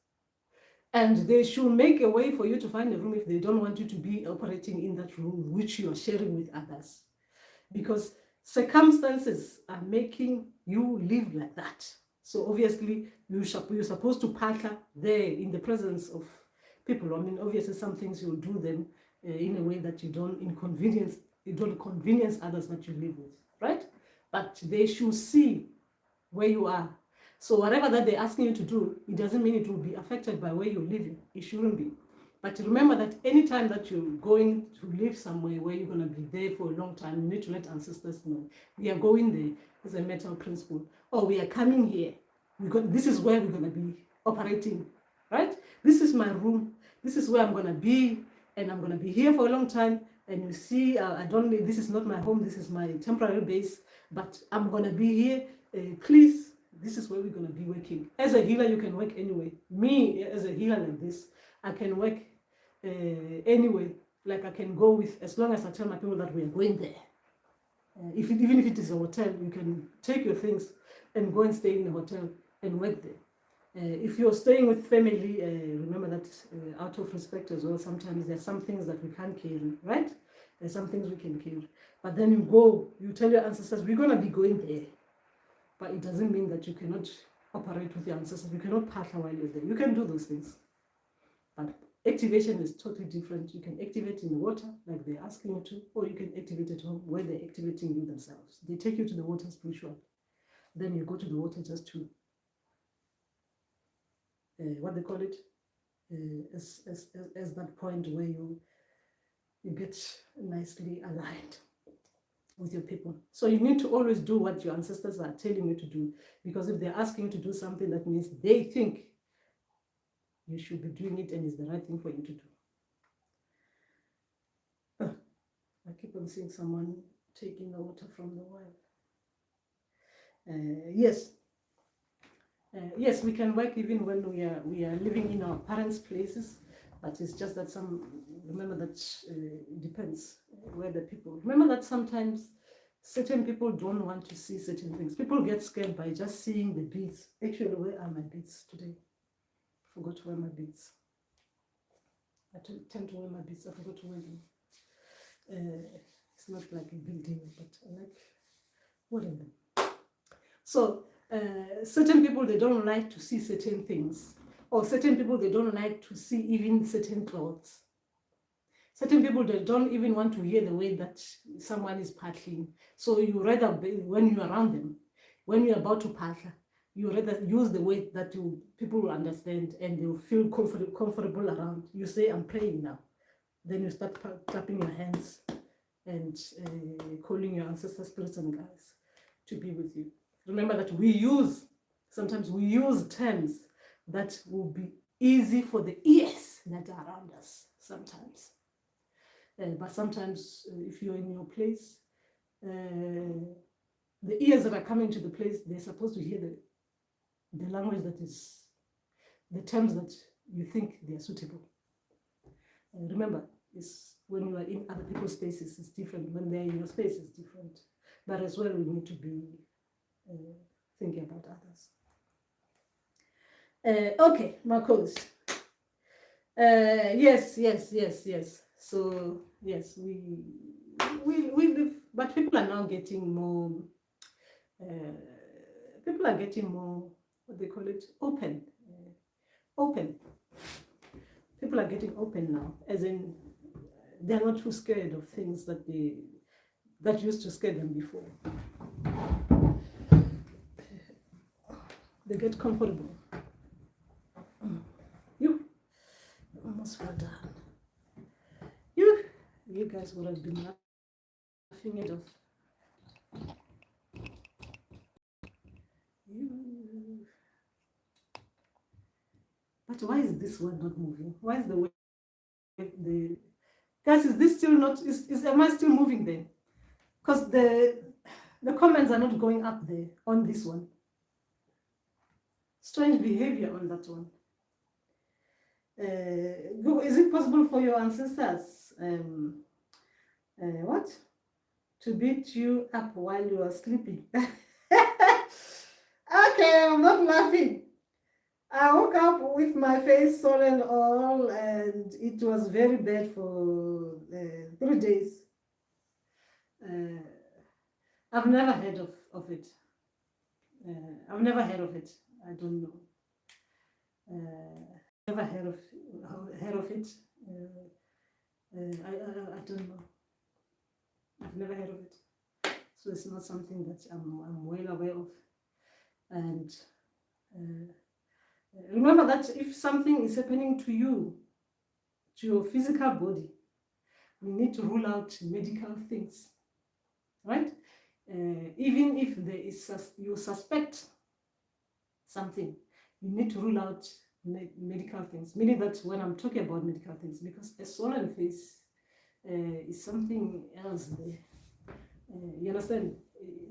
[SPEAKER 1] and they should make a way for you to find a room if they don't want you to be operating in that room which you are sharing with others. Because circumstances are making you live like that. So obviously you're supposed to partner there in the presence of people. I mean, obviously some things you'll do them in a way that you don't inconvenience others that you live with, right? But they should see where you are. So whatever that they're asking you to do, it doesn't mean it will be affected by where you're living. It shouldn't be. But remember that anytime that you're going to live somewhere where you're going to be there for a long time, you need to let ancestors know. We are going there as a matter of principle. Or we are coming here. This is where we're going to be operating, right? This is my room. This is where I'm going to be. And I'm going to be here for a long time. And you see, this is not my home. This is my temporary base. But I'm going to be here. Please, this is where we're going to be working. As a healer, you can work anyway. Me, as a healer like this, I can work anyway. Like I can go with, as long as I tell my people that we are going there. Even if it is a hotel, you can take your things and go and stay in a hotel and work there. If you're staying with family, remember that out of respect as well, sometimes there's some things that we can't carry, right? There's some things we can carry. But then you tell your ancestors, we're going to be going there. But it doesn't mean that you cannot operate with your ancestors. You cannot partner while you're there. You can do those things. But activation is totally different. You can activate in the water, like they're asking you to, or you can activate at home where they're activating you themselves. They take you to the water spiritual. Then you go to the water just to, what they call it, as that point where you get nicely aligned with your people. So you need to always do what your ancestors are telling you to do, because if they're asking you to do something, that means they think you should be doing it and it's the right thing for you to do. I keep on seeing someone taking the water from the well. Yes, we can work even when we are living in our parents' places, but it's just that remember that it depends where the people. Remember that sometimes certain people don't want to see certain things. People get scared by just seeing the beads. Actually, where are my beads today? I forgot to wear my beads. I tend to wear my beads. I forgot to wear them. It's not like a big deal, but I like wearing them. So certain people, they don't like to see certain things. Or certain people, they don't like to see even certain clothes. Certain people, they don't even want to hear the way that someone is paddling. So you rather, when you're around them, when you're about to paddle, you rather use the way that people will understand and they'll feel comfortable around. You say, I'm praying now. Then you start clapping your hands and calling your ancestor spirits and guides to be with you. Remember that sometimes we use terms that will be easy for the ears that are around us sometimes. But sometimes if you're in your place, the ears that are coming to the place, they're supposed to hear the language that is, the terms that you think they are suitable. Remember, it's when you are in other people's spaces, it's different. When they're in your space, it's different. But as well, we need to be thinking about others. Okay, Marcos. Yes. So yes, we live, but people are now getting more. People are getting more, what they call it, open. People are getting open now, as in they're not too scared of things that used to scare them before. They get comfortable. You almost fell down. you guys would have been laughing it off. But why is this one not moving? Why is the guys, is this still not, am I still moving there? Because the comments are not going up there on this one. Strange behavior on that one. Is it possible for your ancestors what? To beat you up while you are sleeping? Okay, I'm not laughing. I woke up with my face swollen all, and it was very bad for 3 days. I've never heard of it. I've never heard of it. I don't know. Never heard of it. I don't know. I've never heard of it. So it's not something that I'm well aware of. And remember that if something is happening to you, to your physical body, we need to rule out medical things, right? Even if there is you suspect something, you need to rule out medical things. Meaning that when I'm talking about medical things, because a swollen face is something else there. You understand?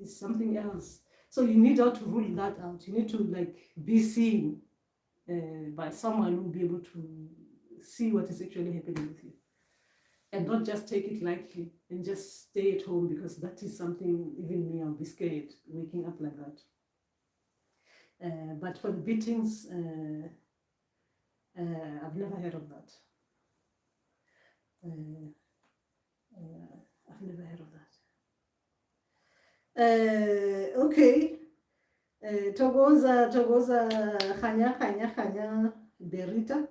[SPEAKER 1] It's something else. So you need to rule that out. You need to be seen by someone who will be able to see what is actually happening with you, and not just take it lightly and just stay at home, because that is something even me, I'll be scared waking up like that. But for the beatings, I've never heard of that. I've never heard of that. Okay. Togoza Khanya Berita.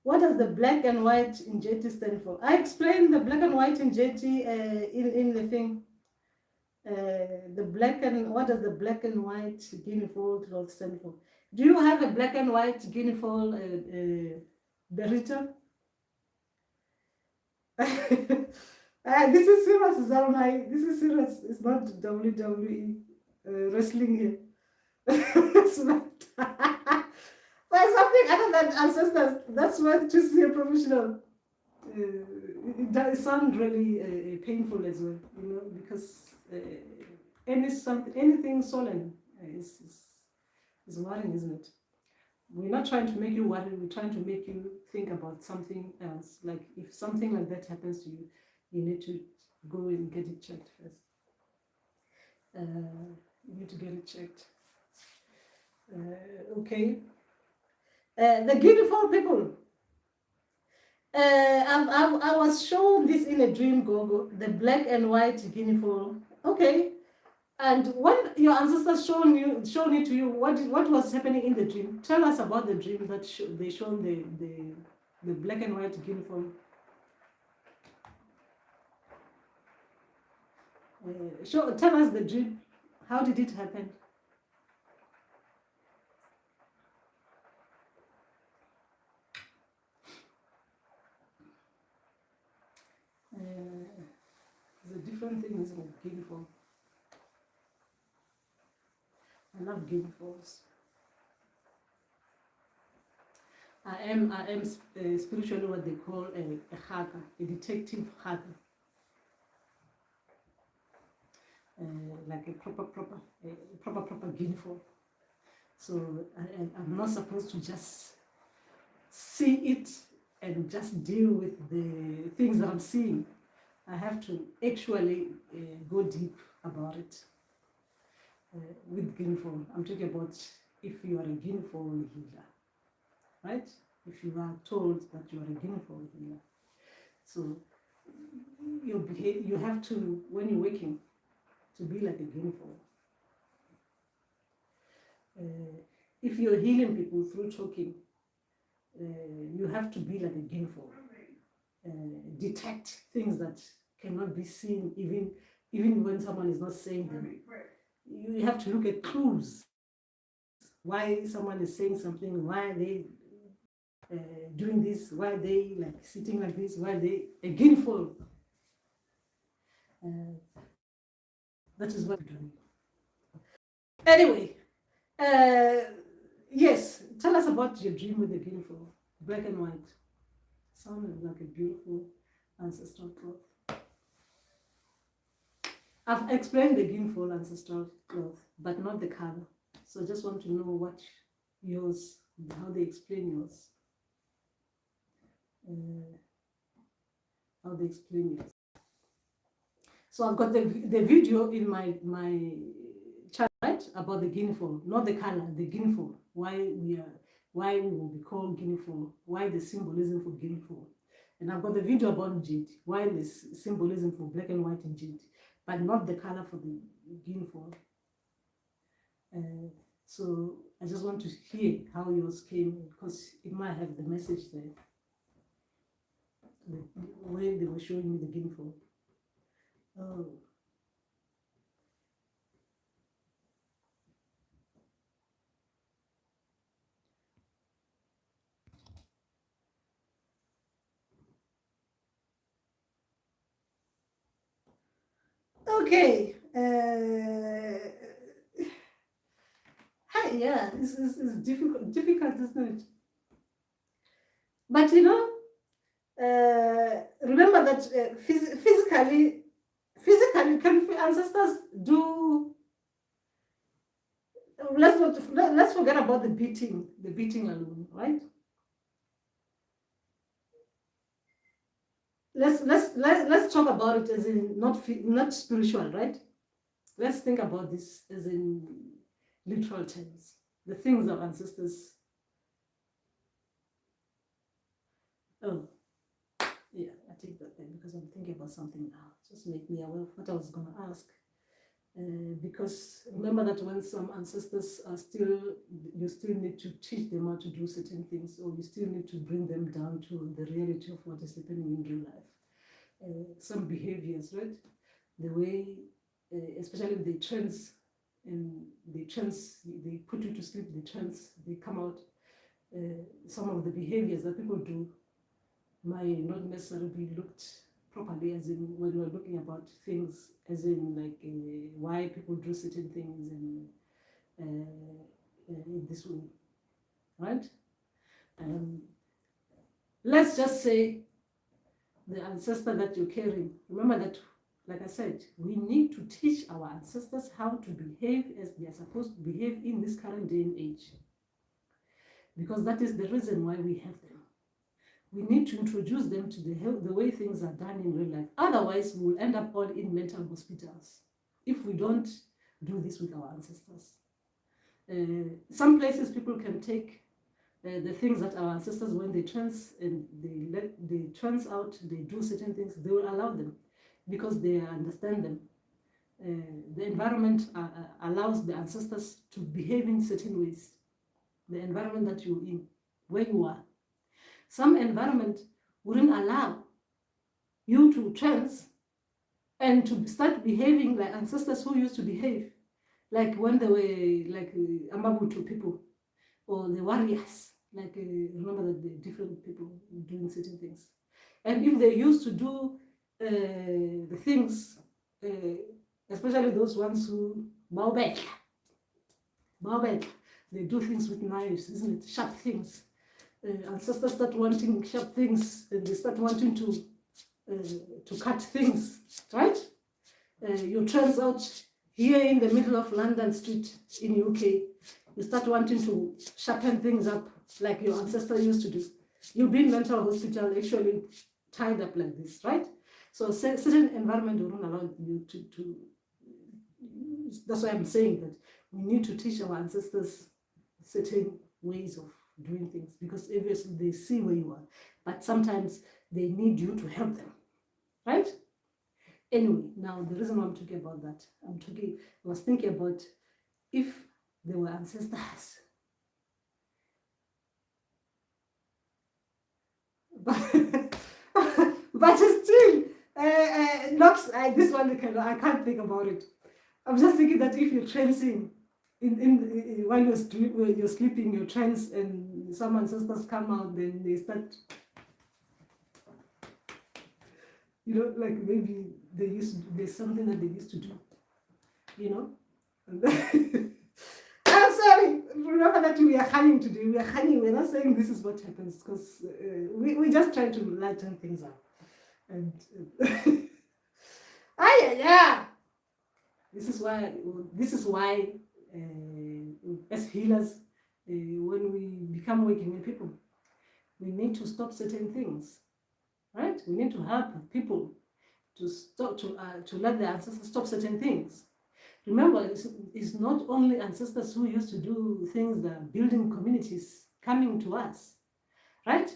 [SPEAKER 1] What does the black and white Njeti stand for? I explained the black and white Njeti in the thing. What does the black and white guinea fowl cloth stand for? Do you have a black and white guinea fowl Berita? This is serious, Zalmai. This is serious. It's not WWE wrestling here. Well, something other than ancestors. That's what to see a professional. It does sound really painful as well, because anything swollen is worrying, isn't it? We're not trying to make you worry. We're trying to make you think about something else. Like if something like that happens to you, you need to go and get it checked first. You need to get it checked. Okay. The guinea fowl people. I was shown this in a dream, Gogo. The black and white guinea fowl. Okay. And when your ancestors shown it to you, what was happening in the dream? Tell us about the dream that they showed the black and white guinea fowl. Tell us the dream. How did it happen? There's a different thing with guinea fowl. I love guinea fowls. I am spiritually what they call a hacker, a detective hacker. Like a proper guinea fowl. So I'm not supposed to just see it and just deal with the things that I'm seeing. I have to actually go deep about it. With guinea fowl, I'm talking about if you are a guinea fowl healer, right? If you are told that you are a guinea fowl healer, so you have to, when you're waking, to be like a guinea fowl. If you're healing people through talking, you have to be like a guinea fowl. Detect things that cannot be seen, even when someone is not saying them. You have to look at clues. Why someone is saying something, why they doing this, why are they like sitting like this, why are they a guinea fowl. That is what we're doing. Anyway, yes, tell us about your dream with the guinea fowl, black and white. Sounded like a beautiful ancestral cloth. I've explained the guinea fowl ancestral cloth, but not the color. So I just want to know what yours, how they explain yours. How they explain yours. So I've got the video in my channel, right, about the guinea fowl, not the color, the guinea fowl. Why we will be called guinea fowl, why the symbolism for guinea fowl. And I've got the video about jade, why the symbolism for black and white in jade, but not the color for the guinea fowl. So I just want to hear how yours came, because it might have the message there, the way they were showing me the guinea fowl. Oh. Okay. Hi, yeah, it's difficult, isn't it? But you know, remember that physically, can ancestors do? Let's forget about the beating alone, right? Let's talk about it as in not spiritual, right? Let's think about this as in literal terms. The things our ancestors. Oh, yeah, I take that then because I'm thinking about something now. Just make me aware of what I was going to ask. Because remember that when some ancestors are still, you still need to teach them how to do certain things, or you still need to bring them down to the reality of what is happening in real life. Some behaviors, right? The way, especially if they trance, and they put you to sleep, they come out. Some of the behaviors that people do might not necessarily be looked properly, as in when we're looking about things, as in like why people do certain things and in this way, right? Let's just say the ancestor that you're carrying. Remember that, like I said, we need to teach our ancestors how to behave as they are supposed to behave in this current day and age, because that is the reason why we have them. We need to introduce them to the way things are done in real life. Otherwise, we'll end up all in mental hospitals if we don't do this with our ancestors. Some places people can take the things that our ancestors, when they trance and they trance out, they do certain things, they will allow them because they understand them. The environment allows the ancestors to behave in certain ways. The environment that you're in, where you are. Some environment wouldn't allow you to trance and to start behaving like ancestors who used to behave, like when they were like Amabutu people or the warriors, like remember that the different people doing certain things. And if they used to do the things, especially those ones who Baobek, they do things with knives, isn't it? Sharp things. Ancestors start wanting sharp things, and they start wanting to cut things, right? You trance out here in the middle of London Street in UK, you start wanting to sharpen things up like your ancestor used to do. You'll be in mental hospital actually tied up like this, right? So certain environment will not allow you to. That's why I'm saying that we need to teach our ancestors certain ways of doing things, because obviously they see where you are, but sometimes they need you to help them, right? Anyway, now the reason why I'm talking about that, I was thinking about if they were ancestors, but still, not this one. I can't think about it. I'm just thinking that if you're trancing, while you're sleeping, you're trance, and some ancestors come out, then they start, like maybe there's something that they used to do, I'm sorry. Remember that we are honeying today. We are honeying. We're not saying this is what happens, because we just try to lighten things up. And yeah. This is why as healers, when we become working with people, we need to stop certain things, right? We need to help people to stop to let the ancestors stop certain things. Remember, it's not only ancestors who used to do things that are building communities coming to us, right?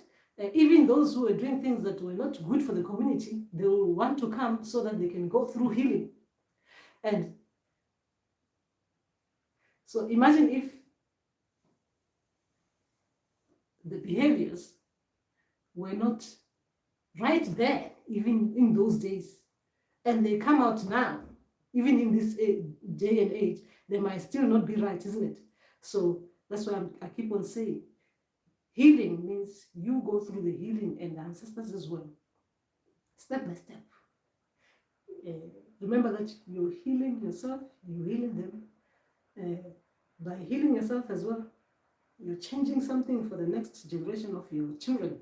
[SPEAKER 1] Even those who are doing things that were not good for the community, they will want to come so that they can go through healing. And so imagine if the behaviors were not right there, even in those days, and they come out now, even in this day and age, they might still not be right, isn't it? So that's why I keep on saying, healing means you go through the healing and the ancestors as well, step by step. Remember that you're healing yourself, you're healing them. By healing yourself as well, you're changing something for the next generation of your children,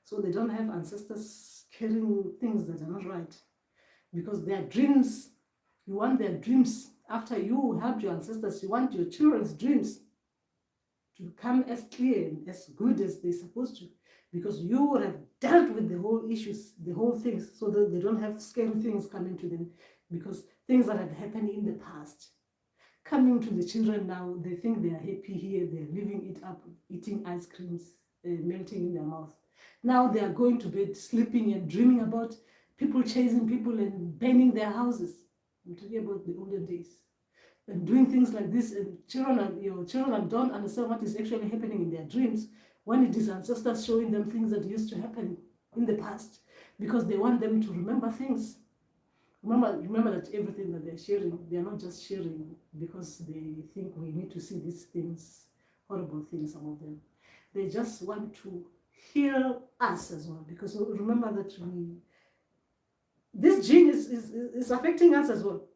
[SPEAKER 1] so they don't have ancestors carrying things that are not right. Because their dreams, you want their dreams, after you helped your ancestors, you want your children's dreams to come as clear and as good as they're supposed to, because you would have dealt with the whole issues, the whole things, so that they don't have scary things coming to them, because things that have happened in the past coming to the children now, they think they are happy here, they're living it up, eating ice creams, melting in their mouth. Now they are going to bed, sleeping and dreaming about people chasing people and burning their houses. I'm talking about the olden days. And doing things like this, and your children don't understand what is actually happening in their dreams, when it is ancestors showing them things that used to happen in the past, because they want them to remember things. Remember that everything that they're sharing, they're not just sharing because they think we need to see these things, horrible things, some of them. They just want to heal us as well, because remember that this gene is affecting us as well.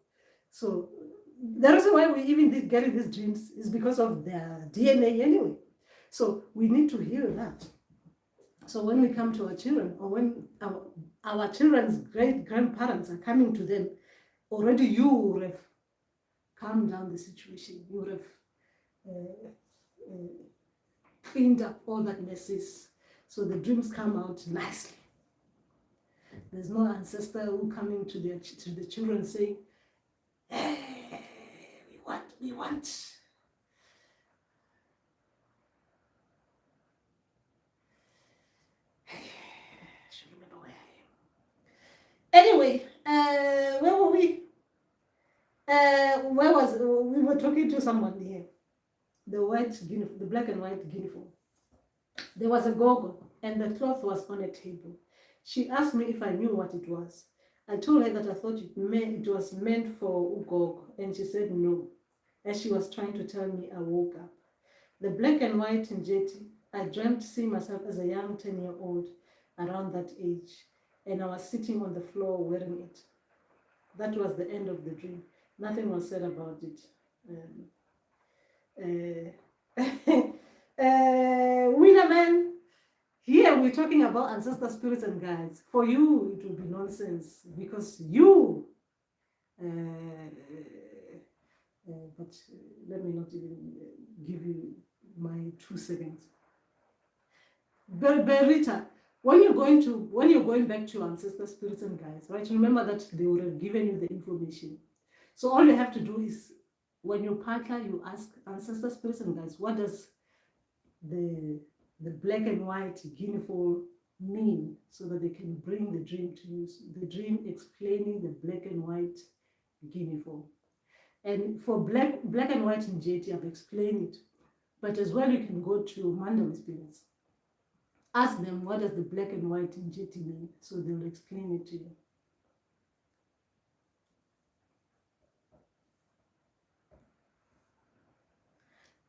[SPEAKER 1] So the reason why we even get these genes is because of their DNA anyway. So we need to heal that. So when we come to our children, or when our children's great-grandparents are coming to them, already you would have calmed down the situation. You would have cleaned up all that messes, so the dreams come out nicely. There's no ancestor who coming to the children saying, hey, we want. Anyway, where were we? We were talking to someone here. The black and white uniform. There was a gogo, and the cloth was on a table. She asked me if I knew what it was. I told her that I thought it was meant for ugog, and she said no. As she was trying to tell me, I woke up. The black and white njeti, I dreamt seeing myself as a young 10-year-old around that age, and I was sitting on the floor wearing it. That was the end of the dream. Nothing was said about it. Winnerman, here we're talking about ancestor spirits and guides. For you, it will be nonsense, because you, but let me not even give you my 2 seconds. Berita, when you're going back to your ancestor spirits and guides, right? Remember that they would have given you the information. So all you have to do is, when you partner, you ask ancestor spirits and guides, what does the black and white guinea fowl mean, so that they can bring the dream to you. The dream explaining the black and white guinea fowl. And for black and white in JT, I've explained it. But as well, you can go to Mandawi spirits. Ask them, what does the black and white in JT mean? So they'll explain it to you.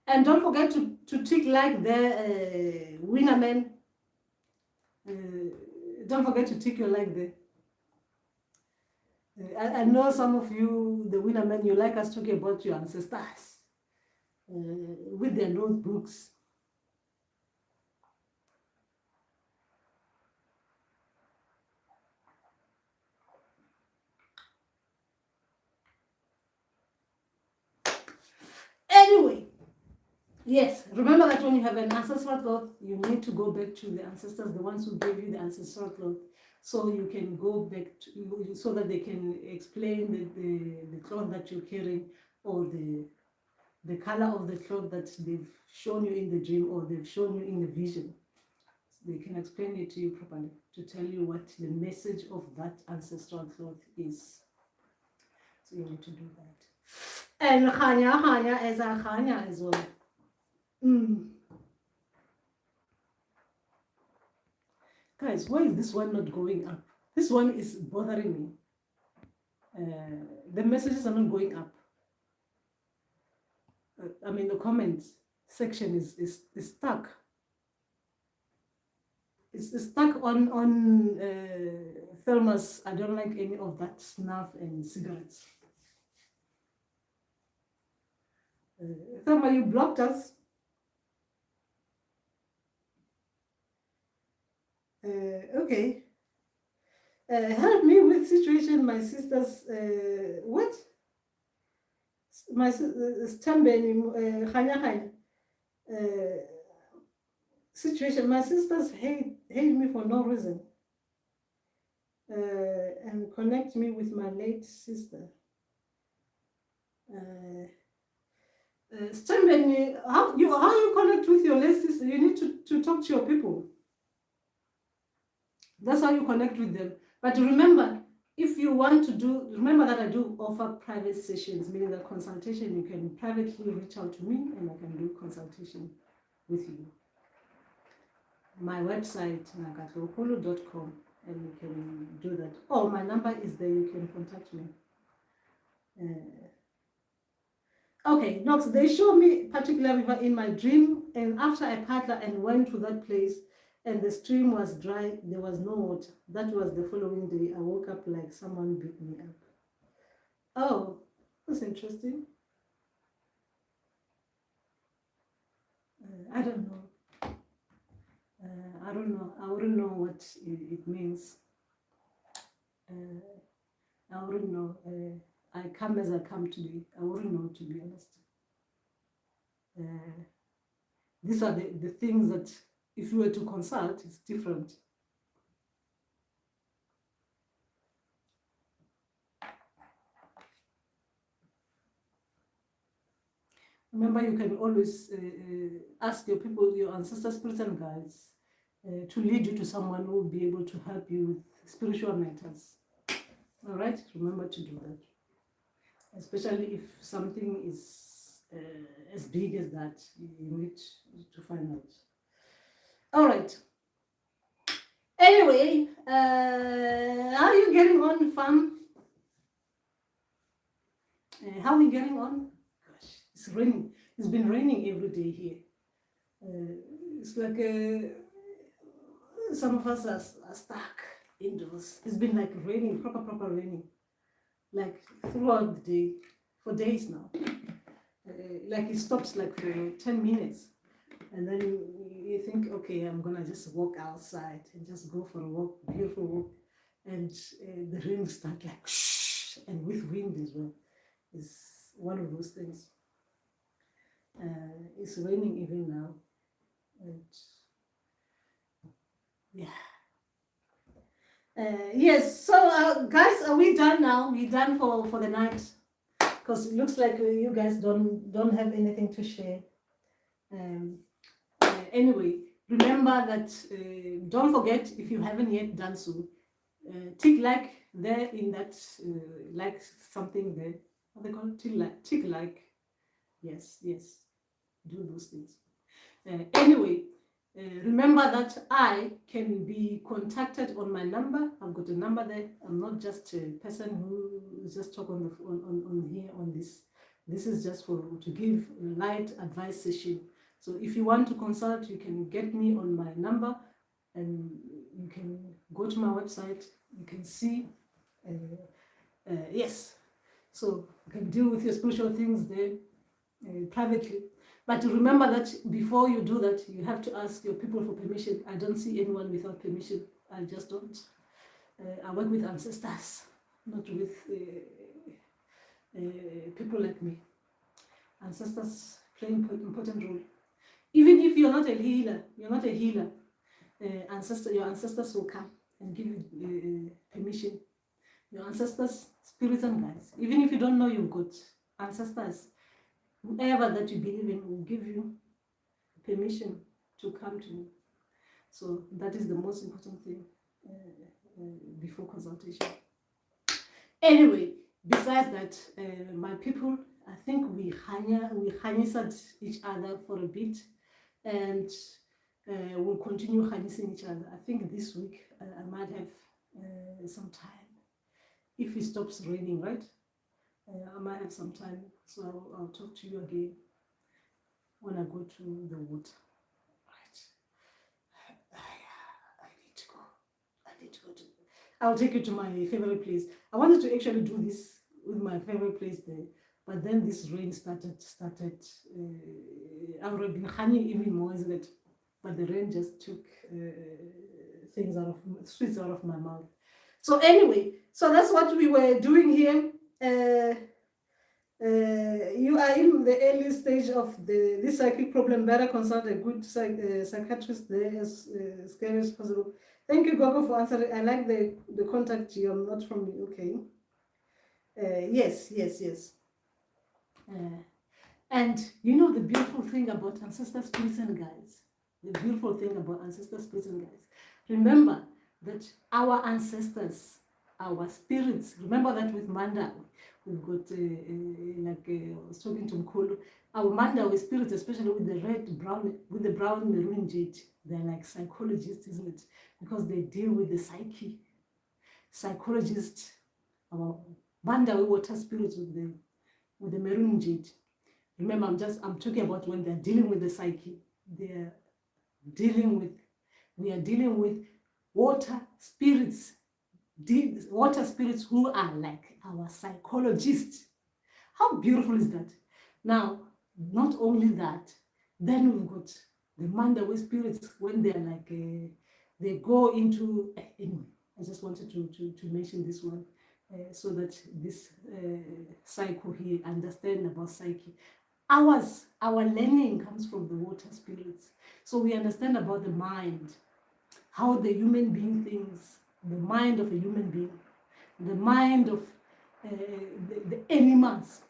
[SPEAKER 1] And don't forget to tick like the winner man. Don't forget to tick your like there. I know some of you, the winner men, you like us talking about your ancestors with their notebooks. Anyway, yes, remember that when you have an ancestral cloth, you need to go back to the ancestors, the ones who gave you the ancestral cloth, so you can go back to, so that they can explain the cloth that you're carrying, or the color of the cloth that they've shown you in the dream, or they've shown you in the vision. They can explain it to you properly, to tell you what the message of that ancestral cloth is. So you need to do that. And Khanya as a Khanya as well. Guys, why is this one not going up? This one is bothering me. The messages are not going up. I mean, the comments section is stuck. It's stuck on Thelma's. I don't like any of that snuff and cigarettes. Thelma, you blocked us. Okay. Help me with situation. My sister's what? My situation. My sisters hate me for no reason, and connect me with my late sister. Stembeni, how you connect with your late sister? You need to talk to your people. That's how you connect with them. But remember, if you want to do, remember that I do offer private sessions, meaning that consultation, you can privately reach out to me and I can do consultation with you. My website, nagatlokulu.com, and you can do that. Oh, my number is there, you can contact me. Okay, Nox, they show me particular river in my dream, and after I paddled and went to that place, and the stream was dry, there was no water. That was the following day. I woke up like someone beat me up. Oh, that's interesting. I don't know. I don't know. I wouldn't know what it means. I wouldn't know. I come as I come to be. I wouldn't know, to be honest. These are the things that, if you were to consult, it's different. Remember, you can always ask your people, your ancestor spirits and guides, to lead you to someone who will be able to help you with spiritual matters. All right, remember to do that. Especially if something is as big as that, you need to find out. All right. Anyway, how are you getting on, fam? How are we getting on? Gosh, it's raining. It's been raining every day here. It's like some of us are stuck indoors. It's been like raining, proper raining, like throughout the day, for days now. Like it stops like for 10 minutes. And then you think, okay, I'm gonna just walk outside and just go for a walk, beautiful walk. And the rain starts like shh, and with wind as well. It's one of those things. It's raining even now. And yeah. Yes, so guys, are we done now? We done for the night? Because it looks like you guys don't have anything to share. Anyway, remember that don't forget, if you haven't yet done so, tick like there in that like something there. What they call it? Tick like. Yes, do those things. Anyway, remember that I can be contacted on my number. I've got a number there. I'm not just a person who just talk on the on here on this. This is just to give light advice session. So if you want to consult, you can get me on my number, and you can go to my website. You can see, yes. So you can deal with your spiritual things there privately. But remember that before you do that, you have to ask your people for permission. I don't see anyone without permission. I just don't. I work with ancestors, not with people like me. Ancestors play an important role. Even if you're not a healer, your ancestors will come and give you permission. Your ancestors, spirits and guides. Even if you don't know you've got ancestors, whoever that you believe in will give you permission to come to me. So that is the most important thing before consultation. Anyway, besides that, my people, I think we harnessed each other for a bit, and we'll continue harnessing each other. I think this week I might have some time. If it stops raining, right? I might have some time, so I'll talk to you again when I go to the water. Right. I need to go. I'll take you to my favorite place. I wanted to actually do this with my favorite place there, but then this rain started. I would have been honey even more, isn't it? But the rain just took sweets out of my mouth. So anyway, so that's what we were doing here. You are in the early stage of this psychic problem. Better consult a good psychiatrist there as scary as possible. Thank you, Gogo, for answering. I like the contact you. I'm not from the UK. Yes. And you know the beautiful thing about ancestor spirits and guides. Remember that our ancestors, our spirits. Remember that with Manda, we've got I was talking to Mkulu. Our Manda spirits, especially with the brown maroon jade, they're like psychologists, isn't it? Because they deal with the psyche. Psychologists, our Manda water spirits with the maroon jade. Remember, I'm talking about when they're dealing with the psyche. We are dealing with water spirits who are like our psychologists. How beautiful is that? Now, not only that, then we've got the Mandawi spirits when they're like, they go into, anyway, I just wanted to mention this one so that this psycho here understand about psyche. Our learning comes from the water spirits. So we understand about the mind, how the human being thinks, the mind of a human being, the mind of the animals,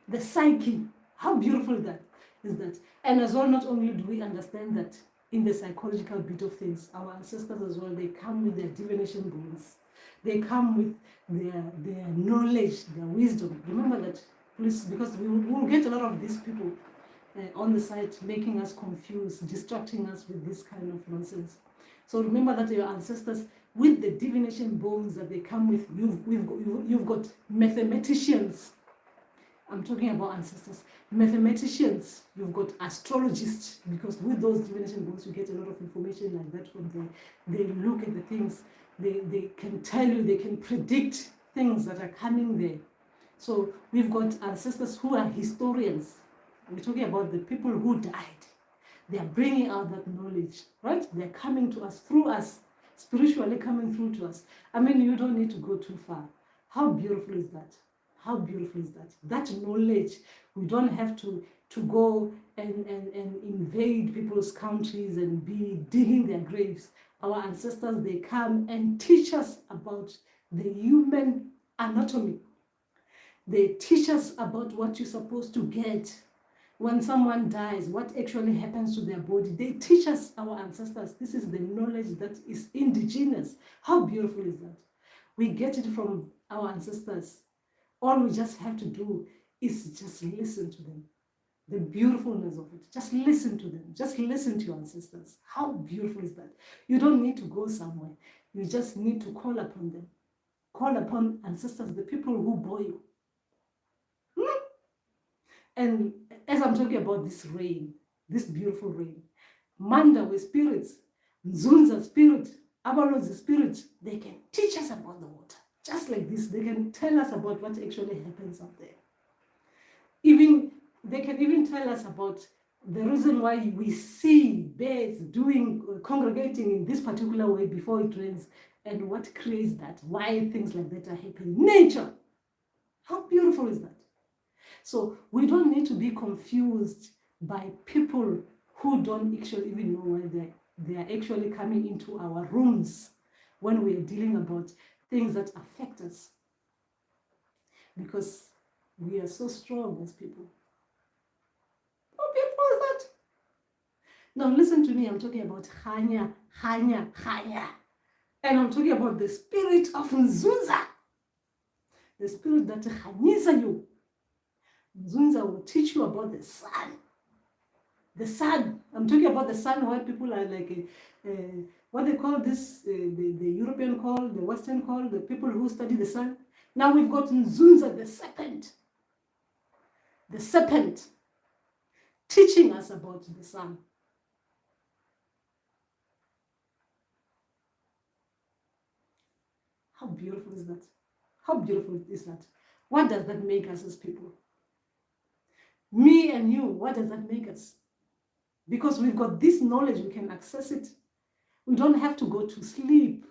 [SPEAKER 1] the psyche. How beautiful is that? And as well, not only do we understand that in the psychological bit of things, our ancestors as well, they come with their divination bones. They come with their knowledge, their wisdom. Remember that, please, because we will get a lot of these people on the site making us confused, distracting us with this kind of nonsense. So remember that your ancestors, with the divination bones that they come with, you've got mathematicians. I'm talking about ancestors. Mathematicians, you've got astrologists, because with those divination bones, you get a lot of information like that from them. They look at the things, they can tell you, they can predict things that are coming there. So we've got ancestors who are historians. We're talking about the people who died. They are bringing out that knowledge, right? They're coming to us, through us, spiritually coming through to us. I mean, you don't need to go too far. How beautiful is that? How beautiful is that? That knowledge, we don't have to go and invade people's countries and be digging their graves. Our ancestors, they come and teach us about the human anatomy. They teach us about what you're supposed to get when someone dies, what actually happens to their body. They teach us, our ancestors. This is the knowledge that is indigenous. How beautiful is that? We get it from our ancestors. All we just have to do is just listen to them. The beautifulness of it. Just listen to them. Just listen to your ancestors. How beautiful is that? You don't need to go somewhere. You just need to call upon them. Call upon ancestors, the people who bore you. And as I'm talking about this rain, this beautiful rain, Mandawi spirits, Nzunza Spirit, Abalozi Spirit, they can teach us about the water. Just like this, they can tell us about what actually happens up there. Even they can even tell us about the reason why we see birds congregating in this particular way before it rains, and what creates that, why things like that are happening. Nature. How beautiful is that? So we don't need to be confused by people who don't actually even know why they are actually coming into our rooms when we are dealing about things that affect us. Because we are so strong as people. How beautiful is that? Now listen to me, I'm talking about Chanya. And I'm talking about the spirit of Nzunza. The spirit that Chanyisa you. Nzunza will teach you about the sun. The sun. I'm talking about the sun where people are like, what they call this, the European call, the Western call, the people who study the sun. Now we've got Nzunza, the serpent. The serpent teaching us about the sun. How beautiful is that? How beautiful is that? What does that make us as people? Me and you, what does that make us? Because we've got this knowledge, we can access it. We don't have to go to sleep.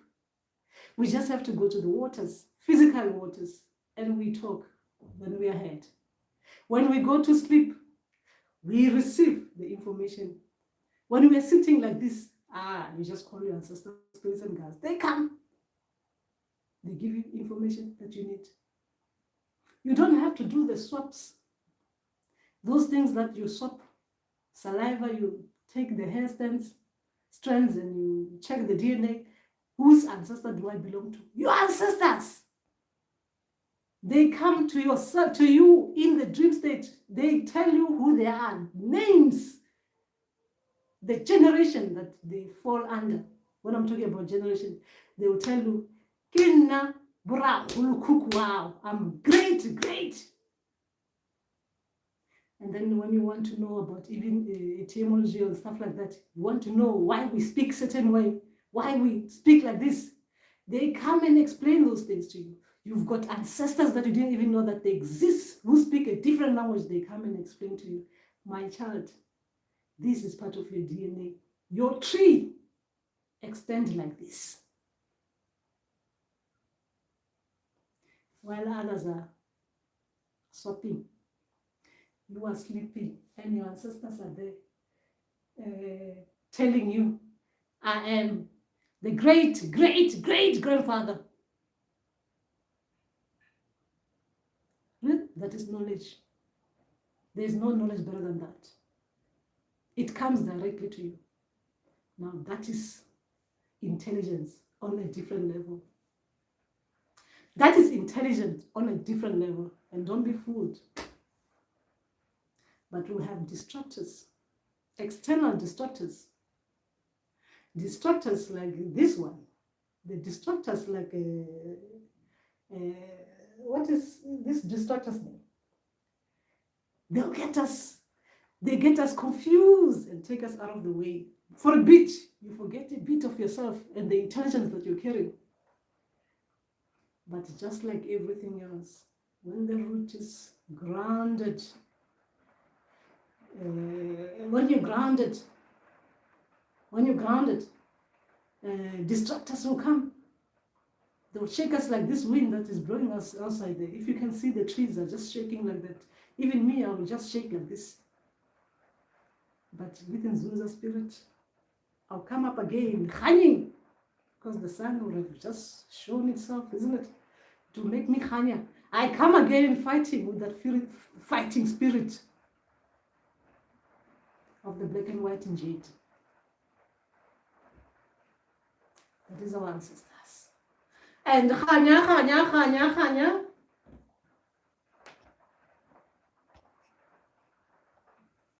[SPEAKER 1] We just have to go to the waters, physical waters, and we talk when we are ahead. When we go to sleep, we receive the information. When we are sitting like this, you just call your ancestral spirits and guides. They come. They give you information that you need. You don't have to do the swaps. Those things that you swap, saliva, you take the hair strands and you check the DNA. Whose ancestor do I belong to? Your ancestors. They come to you in the dream state. They tell you who they are, names, the generation that they fall under. When I'm talking about generation, they will tell you, Kina bra wow, I'm great. And then when you want to know about even etymology and stuff like that, you want to know why we speak certain way, why we speak like this, they come and explain those things to you. You've got ancestors that you didn't even know that they exist, who speak a different language. They come and explain to you, my child, this is part of your DNA. Your tree extends like this. While others are swapping, you are sleeping, and your ancestors are there telling you, I am the great grandfather. That is knowledge. There is no knowledge better than that. It comes directly to you. Now that is intelligence on a different level. That is intelligence on a different level. And don't be fooled. But we have distractors, external distractors. Distractors like this one. The distractors like what is this distractor's name? They get us confused and take us out of the way. For a bit, you forget a bit of yourself and the intelligence that you're carrying. But just like everything else, when the root is grounded, when you're grounded, distractors will come. They'll shake us like this wind that is blowing us outside there. If you can see, the trees are just shaking like that. Even me, I will just shake like this. But within Nzunza Spirit, I'll come up again, chanying, because the sun will have just shown itself, isn't it? To make me chanya. I come again fighting with that fighting spirit of the black and white and jade. That is our ancestors. And chanya,